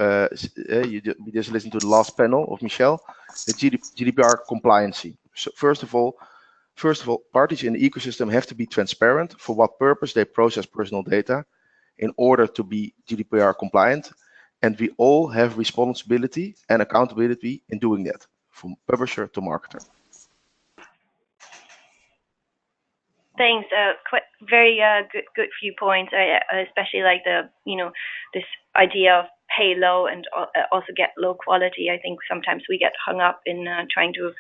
just listen to the last panel of Michelle, the GDPR compliancy. So first of all, parties in the ecosystem have to be transparent for what purpose they process personal data in order to be GDPR compliant. And we all have responsibility and accountability in doing that, from publisher to marketer. Thanks. Very good few points. Especially like this idea of pay low and also get low quality. I think sometimes we get hung up in trying to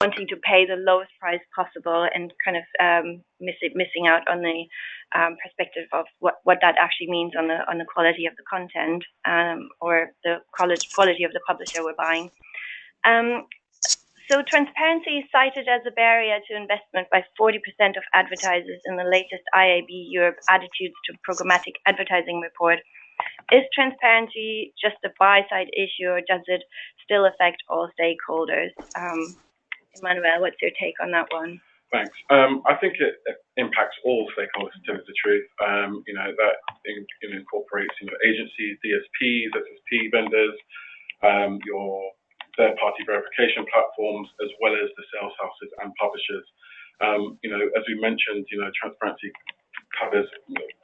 wanting to pay the lowest price possible and kind of missing out on the perspective of what that actually means on the quality of the content or the quality of the publisher we're buying. So transparency is cited as a barrier to investment by 40% of advertisers in the latest IAB Europe Attitudes to Programmatic Advertising report. Is transparency just a buy-side issue, or does it still affect all stakeholders? Emmanuel, what's your take on that one? Thanks. I think it impacts all stakeholders, to tell you the truth. That incorporates agencies, DSPs, SSP vendors, your third-party verification platforms, as well as the sales houses and publishers. As we mentioned, transparency covers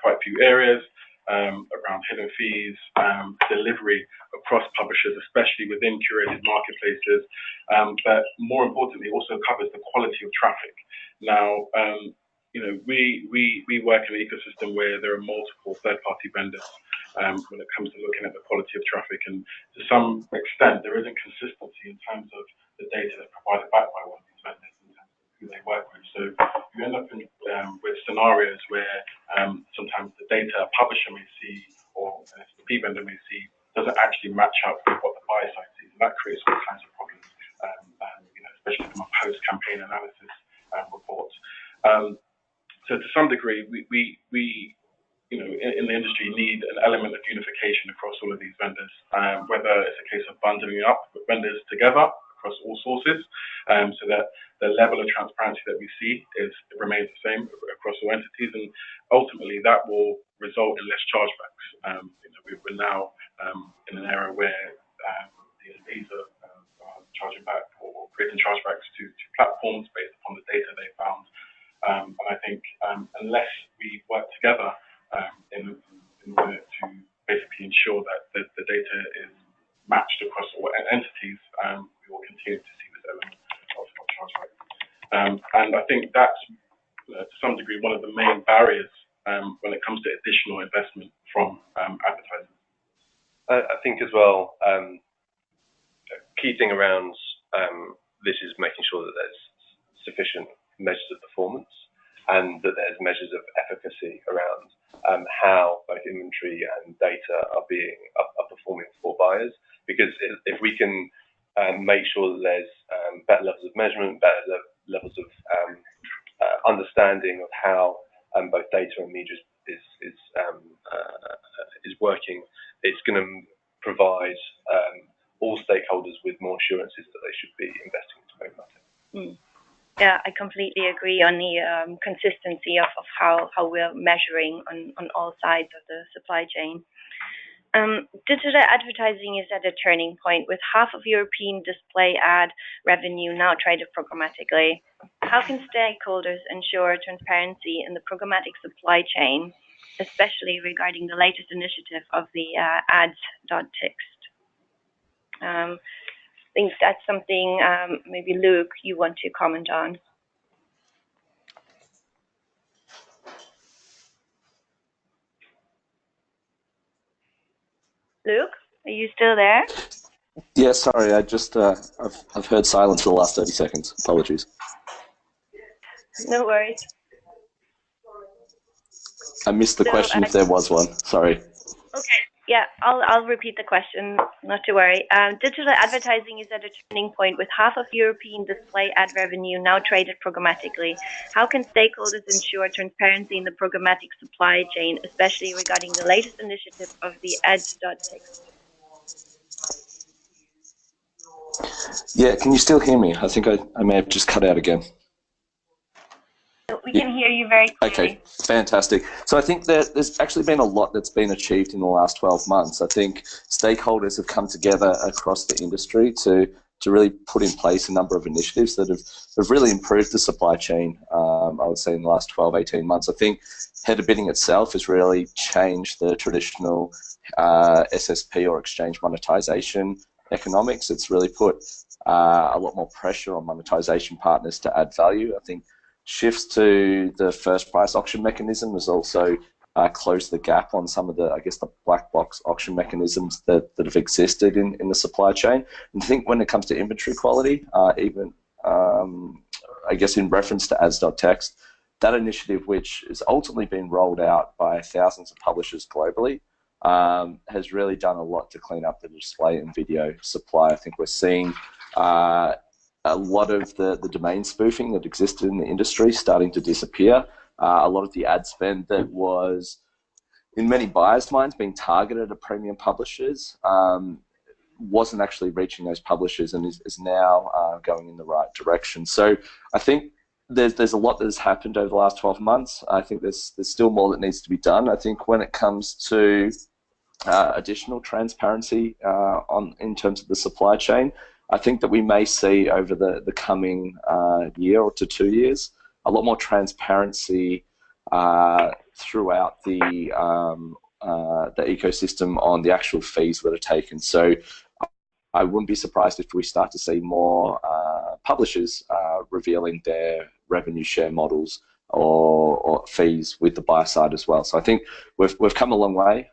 quite a few areas around hidden fees, delivery across publishers, especially within curated marketplaces, but more importantly, also covers the quality of traffic. Now, we work in an ecosystem where there are multiple third-party vendors when it comes to looking at the quality of traffic, and to some extent there isn't consistency in terms of the data that's provided back by one of these vendors in terms of who they work with. So you end up with scenarios where sometimes the data a publisher may see or an SSP vendor may see doesn't actually match up with what the buyer side sees, and that creates all kinds of problems, especially from a post-campaign analysis report. So to some degree, we in the industry need an element of unification across all of these vendors, whether it's a case of bundling up vendors together across all sources, so that the level of transparency that we see remains the same across all entities, and ultimately that will result in less chargebacks. We're now in an era where DSPs are charging back or creating chargebacks to platforms based upon the data they found. And I think unless we work together in order to basically ensure that the data is matched across all entities, we will continue to see this element of chargeback. And I think that's, to some degree, one of the main barriers when it comes to additional investment from advertisers. I think as well, key thing around this is making sure that there's sufficient measures of performance and that there's measures of efficacy around how both inventory and data are performing for buyers. Because if we can make sure that there's better levels of measurement, better levels of understanding of how both data and media is working, it's going to provide all stakeholders with more assurances that they should be investing in Programmatic. Yeah, I completely agree on the consistency of how we're measuring on all sides of the supply chain. Digital advertising is at a turning point, with half of European display ad revenue now traded programmatically. how can stakeholders ensure transparency in the programmatic supply chain, especially regarding the latest initiative of the ads.txt? I think that's something maybe Luke, you want to comment on. Luke, are you still there? Yeah, sorry, I just I've heard silence for the last 30 seconds. Apologies. No worries. I missed the question if there was one. Sorry. Okay. Yeah, I'll repeat the question, not to worry. Digital advertising is at a turning point with half of European display ad revenue now traded programmatically. How can stakeholders ensure transparency in the programmatic supply chain, especially regarding the latest initiative of the ads.txt? Yeah, can you still hear me? I think I may have just cut out again. We can hear you very clearly. Okay, fantastic. So I think that there's actually been a lot that's been achieved in the last 12 months. I think stakeholders have come together across the industry to really put in place a number of initiatives that have really improved the supply chain, I would say, in the last 12, 18 months. I think header bidding itself has really changed the traditional SSP or exchange monetization economics. It's really put a lot more pressure on monetization partners to add value. I think shifts to the first price auction mechanism has also closed the gap on some of the, I guess, the black box auction mechanisms that have existed in the supply chain. And I think when it comes to inventory quality, even I guess in reference to ads.txt, that initiative, which has ultimately been rolled out by thousands of publishers globally, has really done a lot to clean up the display and video supply. I think we're seeing a lot of the domain spoofing that existed in the industry starting to disappear. A lot of the ad spend that was, in many buyers' minds, being targeted at premium publishers wasn't actually reaching those publishers and is now going in the right direction. So I think there's a lot that has happened over the last 12 months. I think there's still more that needs to be done. I think when it comes to additional transparency in terms of the supply chain, I think that we may see over the coming year or to 2 years a lot more transparency throughout the ecosystem on the actual fees that are taken. So I wouldn't be surprised if we start to see more publishers revealing their revenue share models or fees with the buyer side as well. So I think we've come a long way.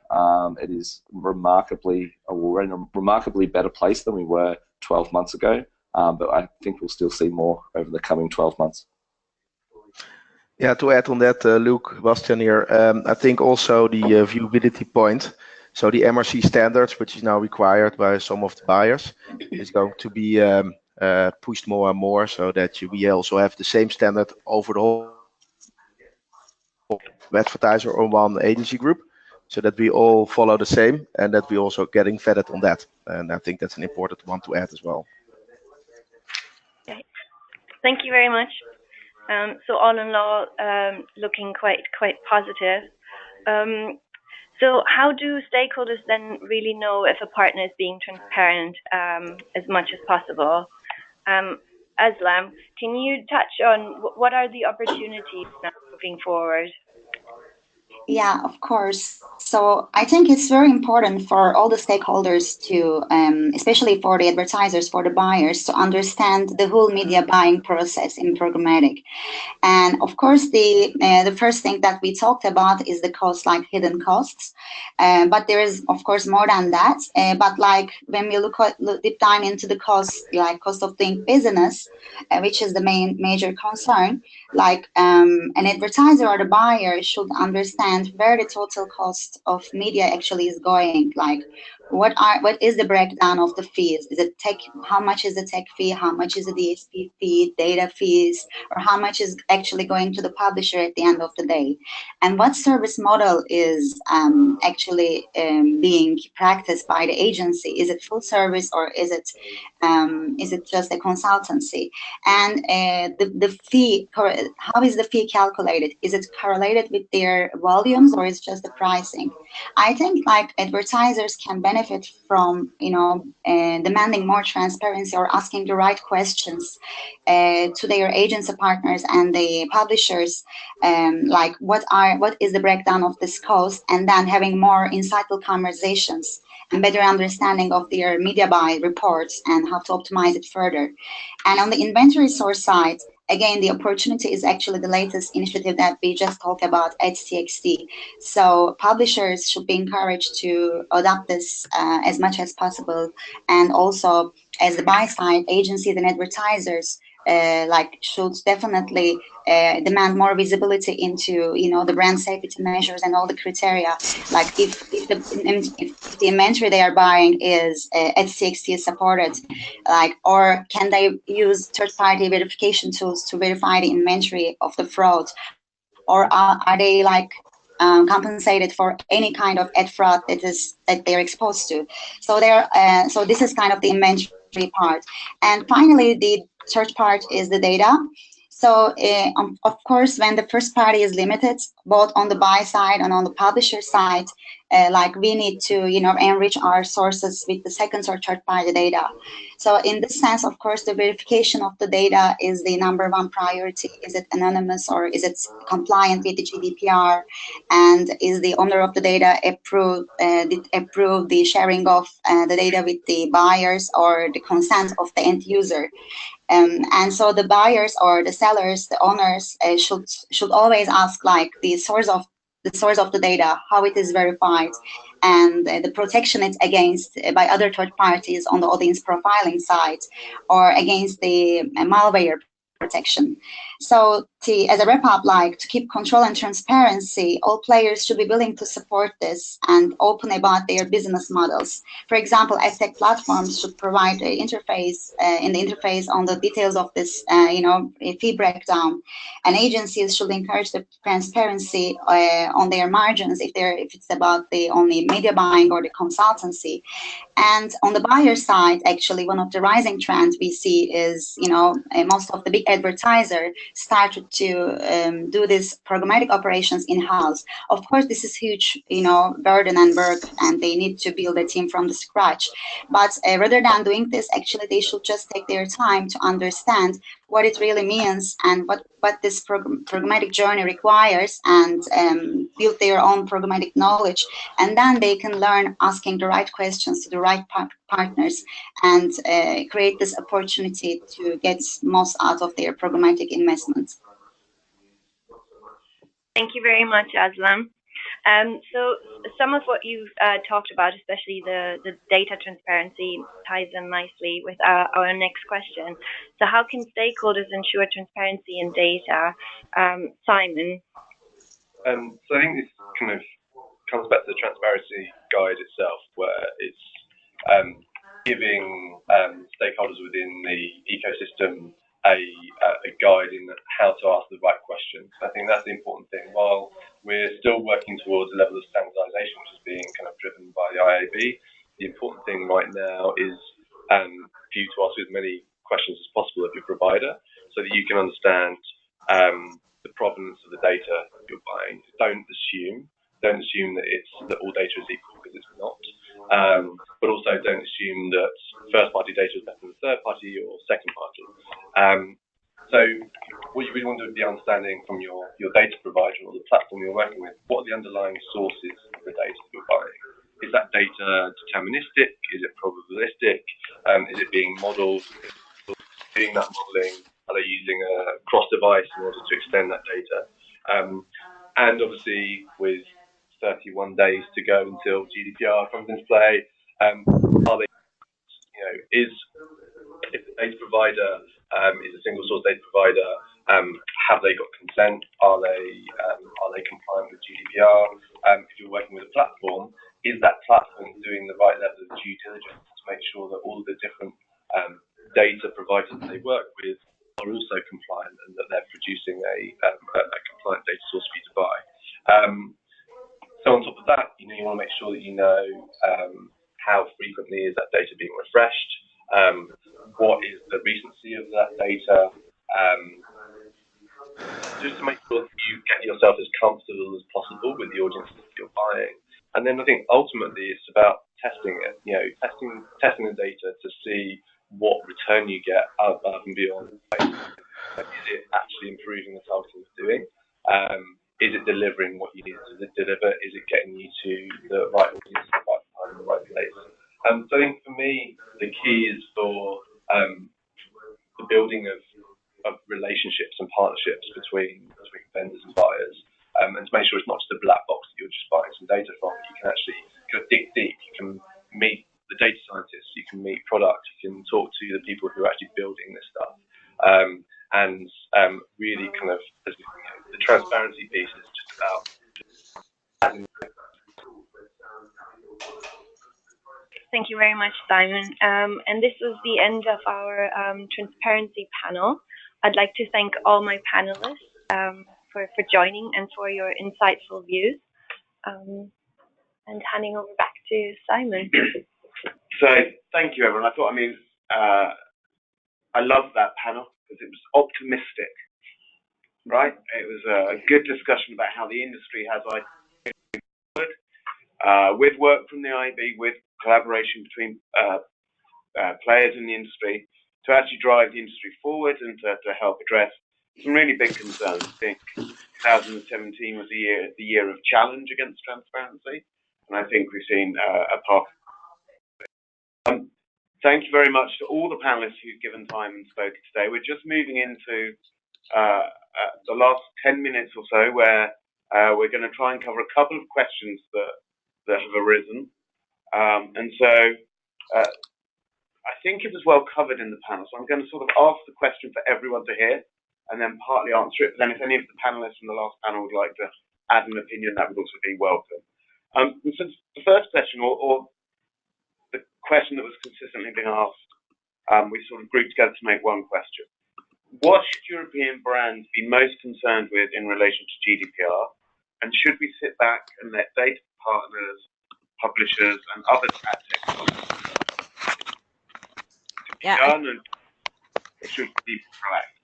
It is we're in a remarkably better place than we were 12 months ago, but I think we'll still see more over the coming 12 months. Yeah, to add on that, Luke, Bastian here, I think also the viewability point, so the MRC standards, which is now required by some of the buyers, is going to be pushed more and more so that we also have the same standard over the whole advertiser or one agency group, so that we all follow the same and that we also getting vetted on that. And I think that's an important one to add as well. Okay. Thank you very much. So all in all, looking quite positive. So how do stakeholders then really know if a partner is being transparent as much as possible? Aslam, can you touch on what are the opportunities now moving forward? Yeah, of course. So I think it's very important for all the stakeholders to, especially for the advertisers, for the buyers, to understand the whole media buying process in programmatic. And of course, the first thing that we talked about is the cost, like hidden costs. But there is, of course, more than that. But like when we look deep dive into the cost, like cost of doing business, which is the major concern, like an advertiser or the buyer should understand where the total cost of media actually is going. Like what is the breakdown of the fees? Is it tech? How much is the tech fee? How much is the DSP fee, data fees, or how much is actually going to the publisher at the end of the day? And what service model is actually being practiced by the agency? Is it full service or is it just a consultancy? And the fee, how is the fee calculated? Is it correlated with their volumes or is it just the pricing? I think like advertisers can benefit benefit from, demanding more transparency or asking the right questions to their agency partners and the publishers, like what is the breakdown of this cost, and then having more insightful conversations and better understanding of their media buy reports and how to optimize it further. And on the inventory source side, again, the opportunity is actually the latest initiative that we just talked about at TXT. So publishers should be encouraged to adopt this as much as possible. And also, as the buy side, agencies and advertisers should definitely demand more visibility into the brand safety measures and all the criteria. Like if the inventory they are buying is at TXT is supported, or can they use third-party verification tools to verify the inventory of the fraud, or are they compensated for any kind of ad fraud that they're exposed to? So so this is kind of the inventory part. And finally, the third part is the data. So of course, when the first party is limited, both on the buy side and on the publisher side, we need to enrich our sources with the second or third party data. So in this sense, of course, the verification of the data is the #1 priority. Is it anonymous, or is it compliant with the GDPR? And is the owner of the data approve the sharing of the data with the buyers or the consent of the end user? And so the buyers or the sellers, the owners should always ask the source of the data, how it is verified, and the protection it's against by other third parties on the audience profiling side, or against the malware protection. So as a wrap up, to keep control and transparency, all players should be willing to support this and open about their business models. For example, tech platforms should provide an interface in the interface on the details of this, fee breakdown, and agencies should encourage the transparency on their margins if it's about the only media buying or the consultancy. And on the buyer side, actually, one of the rising trends we see is, most of the big advertisers started to do these programmatic operations in-house. Of course, this is huge, burden and work, and they need to build a team from the scratch. But rather than doing this, actually, they should just take their time to understand what it really means and what this programmatic journey requires, and build their own programmatic knowledge. And then they can learn asking the right questions to the right partners, and create this opportunity to get most out of their programmatic investments. Thank you very much, Aslam. So some of what you've talked about, especially the data transparency, ties in nicely with our next question. So how can stakeholders ensure transparency in data? Simon? So I think this kind of comes back to the transparency guide itself, where it's giving stakeholders within the ecosystem a guide in how to ask the right questions. I think that's the important thing. While we're still working towards a level of standardization, which is being kind of driven by the IAB, the important thing right now is for you to ask as many questions as possible of your provider, so that you can understand the provenance of the data you're buying. Don't assume that all data is equal, because it's not. But also don't assume that first-party data is better than third-party or second-party. So what you really want to be understanding from your data provider or the platform you're working with, what are the underlying sources of the data you're buying? Is that data deterministic? Is it probabilistic? Is it being modeled? Doing that modeling, are they using a cross-device in order to extend that data? And obviously, with 31 days to go until GDPR comes into play, are they, if the data provider is a single source data provider, have they got consent? Are they compliant with GDPR? If you're working with a platform, is that platform doing the right level of due diligence to make sure that all of the different data providers that they work with are also compliant, and that they're producing a compliant data source for you to buy? So on top of that, you want to make sure that you know how frequently is that data being refreshed, what is the recency of that data, just to make sure that you get yourself as comfortable as possible with the audience that you're buying. And then I think ultimately it's about testing it, testing the data to see what return you get above and beyond. Is it actually improving the targeting it's doing? Is it delivering what you need to deliver? Is it getting you to the right audience, the right time, the right place? So I think for me, the key is for the building of relationships and partnerships between vendors and buyers, and to make sure it's not just a black box that you're just buying some data from. You can actually dig deep. You can meet the data scientists. You can meet product. You can talk to the people who are actually building this stuff. And really kind of, the transparency piece is just about Thank you very much, Simon. And this was the end of our transparency panel. I'd like to thank all my panelists for joining and for your insightful views. And handing over back to Simon. So thank you, everyone. I love that panel because it was optimistic, right? It was a good discussion about how the industry has with work from the IAB, with collaboration between players in the industry to actually drive the industry forward and to help address some really big concerns. I think 2017 was the year of challenge against transparency, and I think we've seen a path. Thank you very much to all the panelists who've given time and spoken today. We're just moving into the last 10 minutes or so, where we're going to try and cover a couple of questions that have arisen. And so I think it was well covered in the panel. So I'm going to sort of ask the question for everyone to hear and then partly answer it. But then if any of the panelists from the last panel would like to add an opinion, that would also be welcome. So the first question, or the question that was consistently being asked, we sort of grouped together to make one question. What should European brands be most concerned with in relation to GDPR? And should we sit back and let data partners, publishers, and other ad tech companies done, and should we be proactive?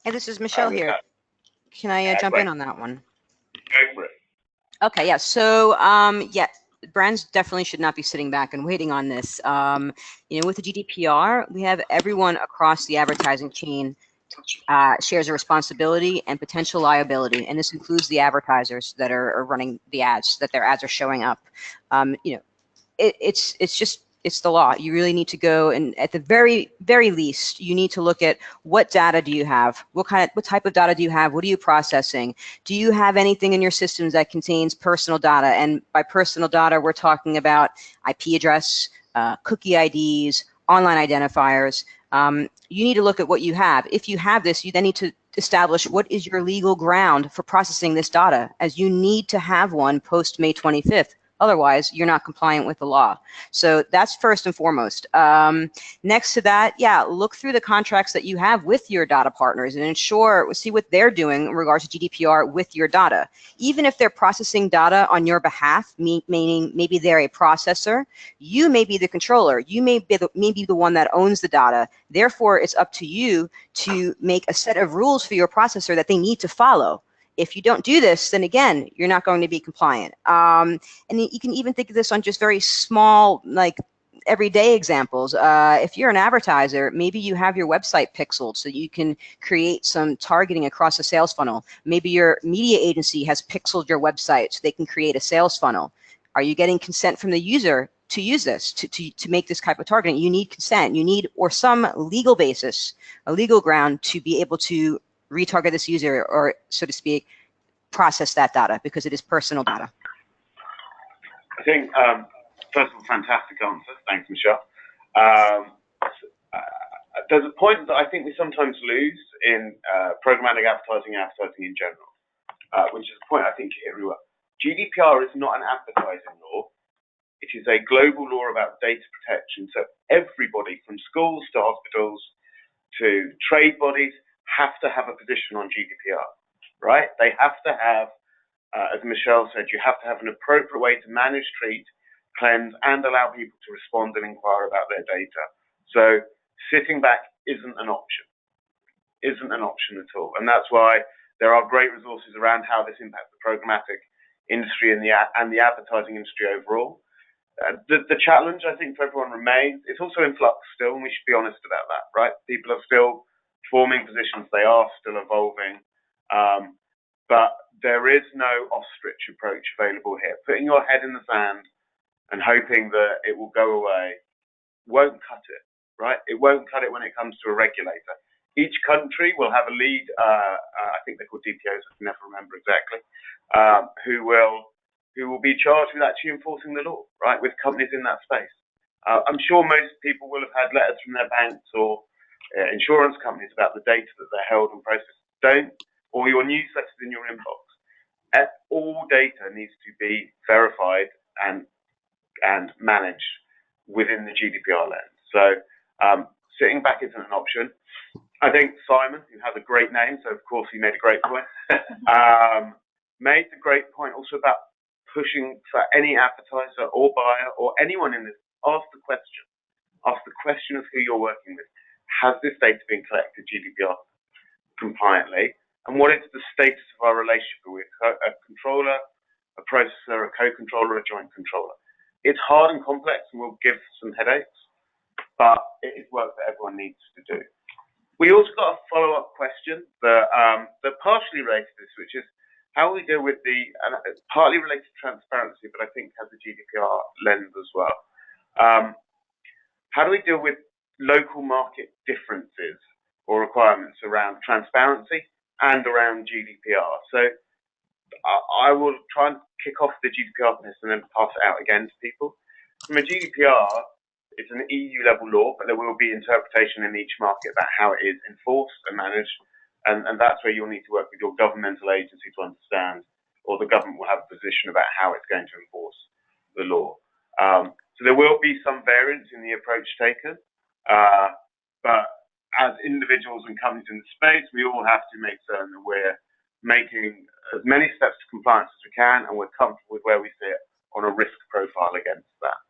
Hey, this is Michelle here. Can I jump in on that one? Go for it. Okay, yeah. So, brands definitely should not be sitting back and waiting on this. With the GDPR, we have everyone across the advertising chain shares a responsibility and potential liability, and this includes the advertisers that are running the ads, that their ads are showing up. It's the law. You really need to go, and at the very, very least, you need to look at what data do you have? What type of data do you have? What are you processing? Do you have anything in your systems that contains personal data? And by personal data, we're talking about IP address, cookie IDs, online identifiers. You need to look at what you have. If you have this, you then need to establish what is your legal ground for processing this data, as you need to have one post May 25th. Otherwise, you're not compliant with the law. So that's first and foremost. Next to that, look through the contracts that you have with your data partners and see what they're doing in regards to GDPR with your data. Even if they're processing data on your behalf, meaning maybe they're a processor, you may be the controller. You may be the one that owns the data. Therefore, it's up to you to make a set of rules for your processor that they need to follow. If you don't do this, then again, you're not going to be compliant. And you can even think of this on just very small, like everyday examples. If you're an advertiser, maybe you have your website pixeled so you can create some targeting across a sales funnel. Maybe your media agency has pixeled your website so they can create a sales funnel. Are you getting consent from the user to use this, to make this type of targeting? You need consent. You need, or some legal basis, a legal ground to be able to retarget this user, or so to speak, process that data, because it is personal data. I think, first of all, fantastic answer. Thanks, Michelle. There's a point that I think we sometimes lose in programmatic advertising in general, which is a point I think everywhere. GDPR is not an advertising law. It is a global law about data protection. So everybody, from schools to hospitals to trade bodies, have to have a position on GDPR, right? They have to have, as Michelle said, you have to have an appropriate way to manage, treat, cleanse, and allow people to respond and inquire about their data. So sitting back isn't an option at all. And that's why there are great resources around how this impacts the programmatic industry and the advertising industry overall. The challenge, I think, for everyone remains. It's also in flux still, and we should be honest about that, right? People are still forming positions. They are still evolving. But there is no ostrich approach available here. Putting your head in the sand and hoping that it will go away won't cut it, right? It won't cut it when it comes to a regulator. Each country will have a lead, I think they're called DPOs, I can never remember exactly, who will be charged with actually enforcing the law, right, with companies in that space. I'm sure most people will have had letters from their banks or insurance companies about the data that they're held and processed. Or your newsletters in your inbox. All data needs to be verified and managed within the GDPR lens. So sitting back isn't an option. I think Simon, who has a great name, so of course he made a great point, made the great point also about pushing for any advertiser or buyer or anyone in this, ask the question of who you're working with. Has this data been collected GDPR compliantly? And what is the status of our relationship with a controller, a processor, a co-controller, a joint controller? It's hard and complex and will give some headaches, but it is work that everyone needs to do. We also got a follow-up question that partially relates to this, which is how we deal with and it's partly related to transparency, but I think has a GDPR lens as well. How do we deal with local market differences or requirements around transparency and around GDPR? So I will try and kick off the GDPR piece and then pass it out again to people. From a GDPR, it's an EU level law, but there will be interpretation in each market about how it is enforced and managed. And that's where you'll need to work with your governmental agency to understand, or the government will have a position about how it's going to enforce the law. So there will be some variance in the approach taken, but as individuals and companies in the space, we all have to make certain that we're making as many steps to compliance as we can, and we're comfortable with where we sit on a risk profile against that.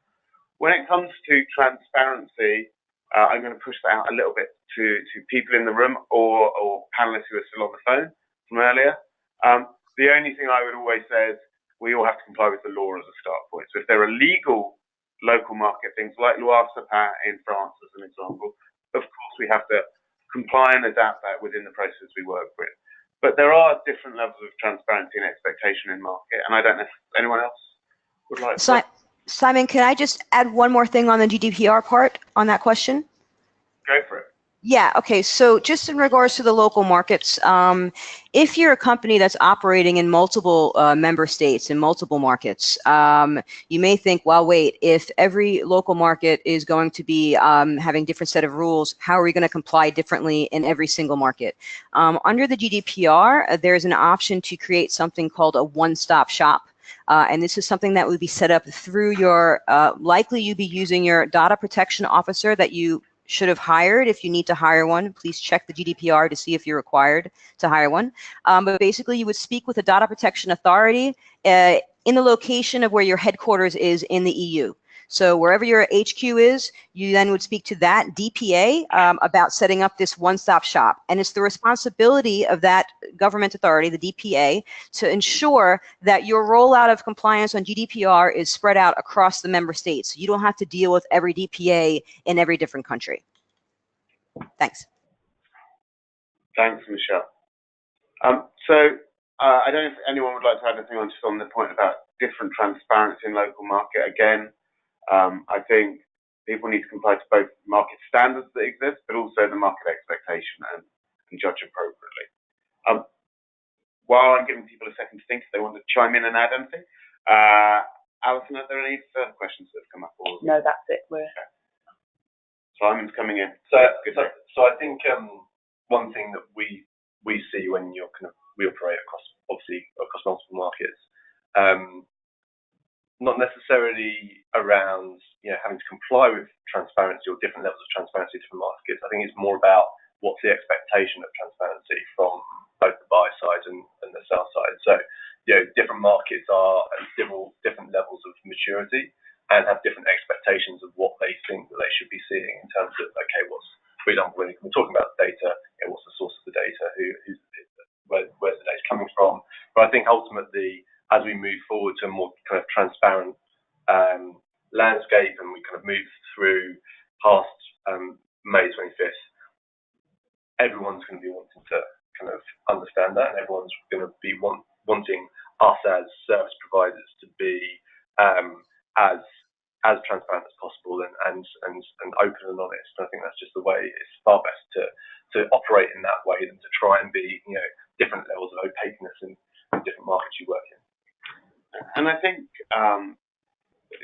When it comes to transparency, I'm going to push that out a little bit to people in the room or panelists who are still on the phone from earlier. The only thing I would always say is we all have to comply with the law as a start point. So if there are legal local market things like loi sapin in France, as an example, of course we have to comply and adapt that within the process we work with. But there are different levels of transparency and expectation in market, and I don't know if anyone else would like to. Simon, can I just add one more thing on the GDPR part on that question? Go for it. Yeah, okay, so just in regards to the local markets, if you're a company that's operating in multiple member states, in multiple markets, you may think, well, wait, if every local market is going to be having different set of rules, how are we going to comply differently in every single market? Under the GDPR, there's an option to create something called a one-stop shop. And this is something that would be set up through your, likely you'd be using your data protection officer that you should have hired. If you need to hire one, please check the GDPR to see if you're required to hire one. But basically you would speak with a data protection authority in the location of where your headquarters is in the EU. So wherever your HQ is, you then would speak to that DPA about setting up this one-stop shop. And it's the responsibility of that government authority, the DPA, to ensure that your rollout of compliance on GDPR is spread out across the member states. You don't have to deal with every DPA in every different country. Thanks. Thanks, Michelle. I don't know if anyone would like to add anything on just on the point about different transparency in local market. Again, I think people need to comply to both market standards that exist, but also the market expectation and judge appropriately. While I'm giving people a second to think if they want to chime in and add anything, Alison, are there any further questions that have come up? No, that's it. Simon's coming in. So I think one thing that we see when we operate across multiple markets, not necessarily around having to comply with transparency or different levels of transparency to different markets. I think it's more about what's the expectation of transparency from both the buy side and the sell side. So different markets are at different levels of maturity and have different expectations of what they think that they should be seeing in terms of, okay, for example, when we're talking about data, what's the source of the data, where's the data coming from? But I think ultimately as we move forward to a more kind of transparent landscape, and we kind of move through past May 25th, everyone's going to be wanting to kind of understand that, and everyone's going to be wanting us as service providers to be as transparent as possible and open and honest. And I think that's just the way. It's far best to operate in that way than to try and be, different levels of opaqueness in different markets you work in. And I think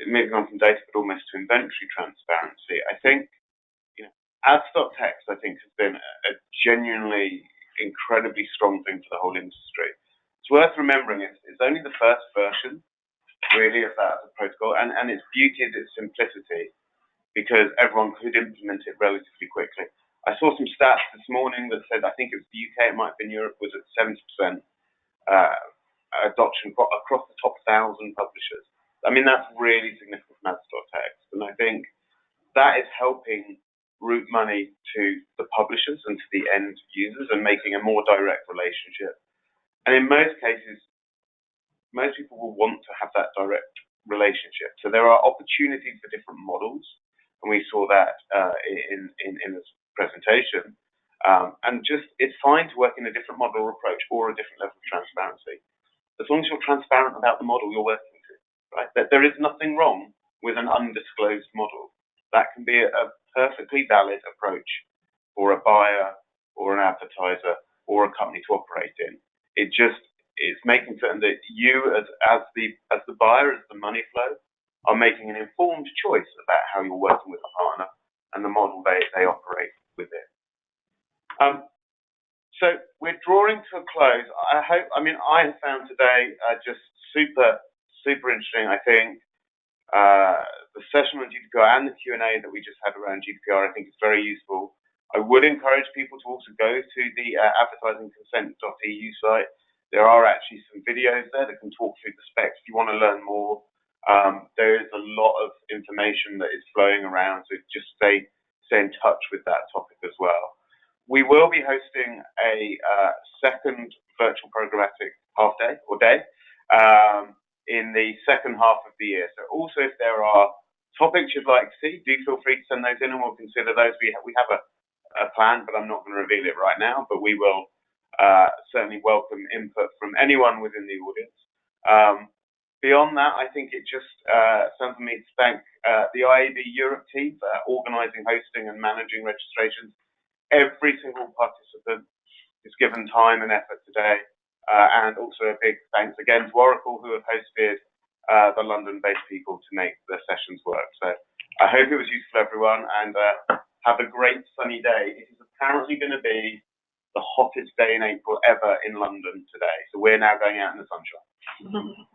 moving on from data, but almost to inventory transparency, I think ad-stock text, I think, has been a genuinely incredibly strong thing for the whole industry. It's worth remembering it's only the first version, really, of that as a protocol, and its beauty is its simplicity, because everyone could implement it relatively quickly. I saw some stats this morning that said, I think it was the UK, it might have been Europe, was at 70% adoption across the top 1,000 publishers. I mean, that's really significant from ad-stock text, and I think that is helping route money to the publishers and to the end users and making a more direct relationship. And in most cases, most people will want to have that direct relationship. So there are opportunities for different models, and we saw that in this presentation. And it's fine to work in a different model or approach or a different level of transparency, as long as you're transparent about the model you're working to. Right? That there is nothing wrong with an undisclosed model. That can be a perfectly valid approach for a buyer or an advertiser or a company to operate in. It's making certain that you, as the buyer, as the money flow, are making an informed choice about how you're working with a partner and the model they operate within. So we're drawing to a close. I have found today just super interesting. I think the session on GDPR and the Q&A that we just had around GDPR, I think is very useful. I would encourage people to also go to the advertisingconsent.eu site. There are actually some videos there that can talk through the specs if you want to learn more. There is a lot of information that is flowing around, so just stay in touch with that topic as well. We will be hosting a second virtual programmatic half day or day in the second half of the year. So also, if there are topics you'd like to see, do feel free to send those in and we'll consider those. We have a plan, but I'm not going to reveal it right now, but we will certainly welcome input from anyone within the audience. Beyond that, I think it just sounds for me to thank the IAB Europe team for organising, hosting and managing registrations. Every single participant has given time and effort today, and also a big thanks again to Oracle, who have hosted the London-based people to make the sessions work. So I hope it was useful, everyone, and have a great sunny day. It is apparently going to be the hottest day in April ever in London today, so we're now going out in the sunshine.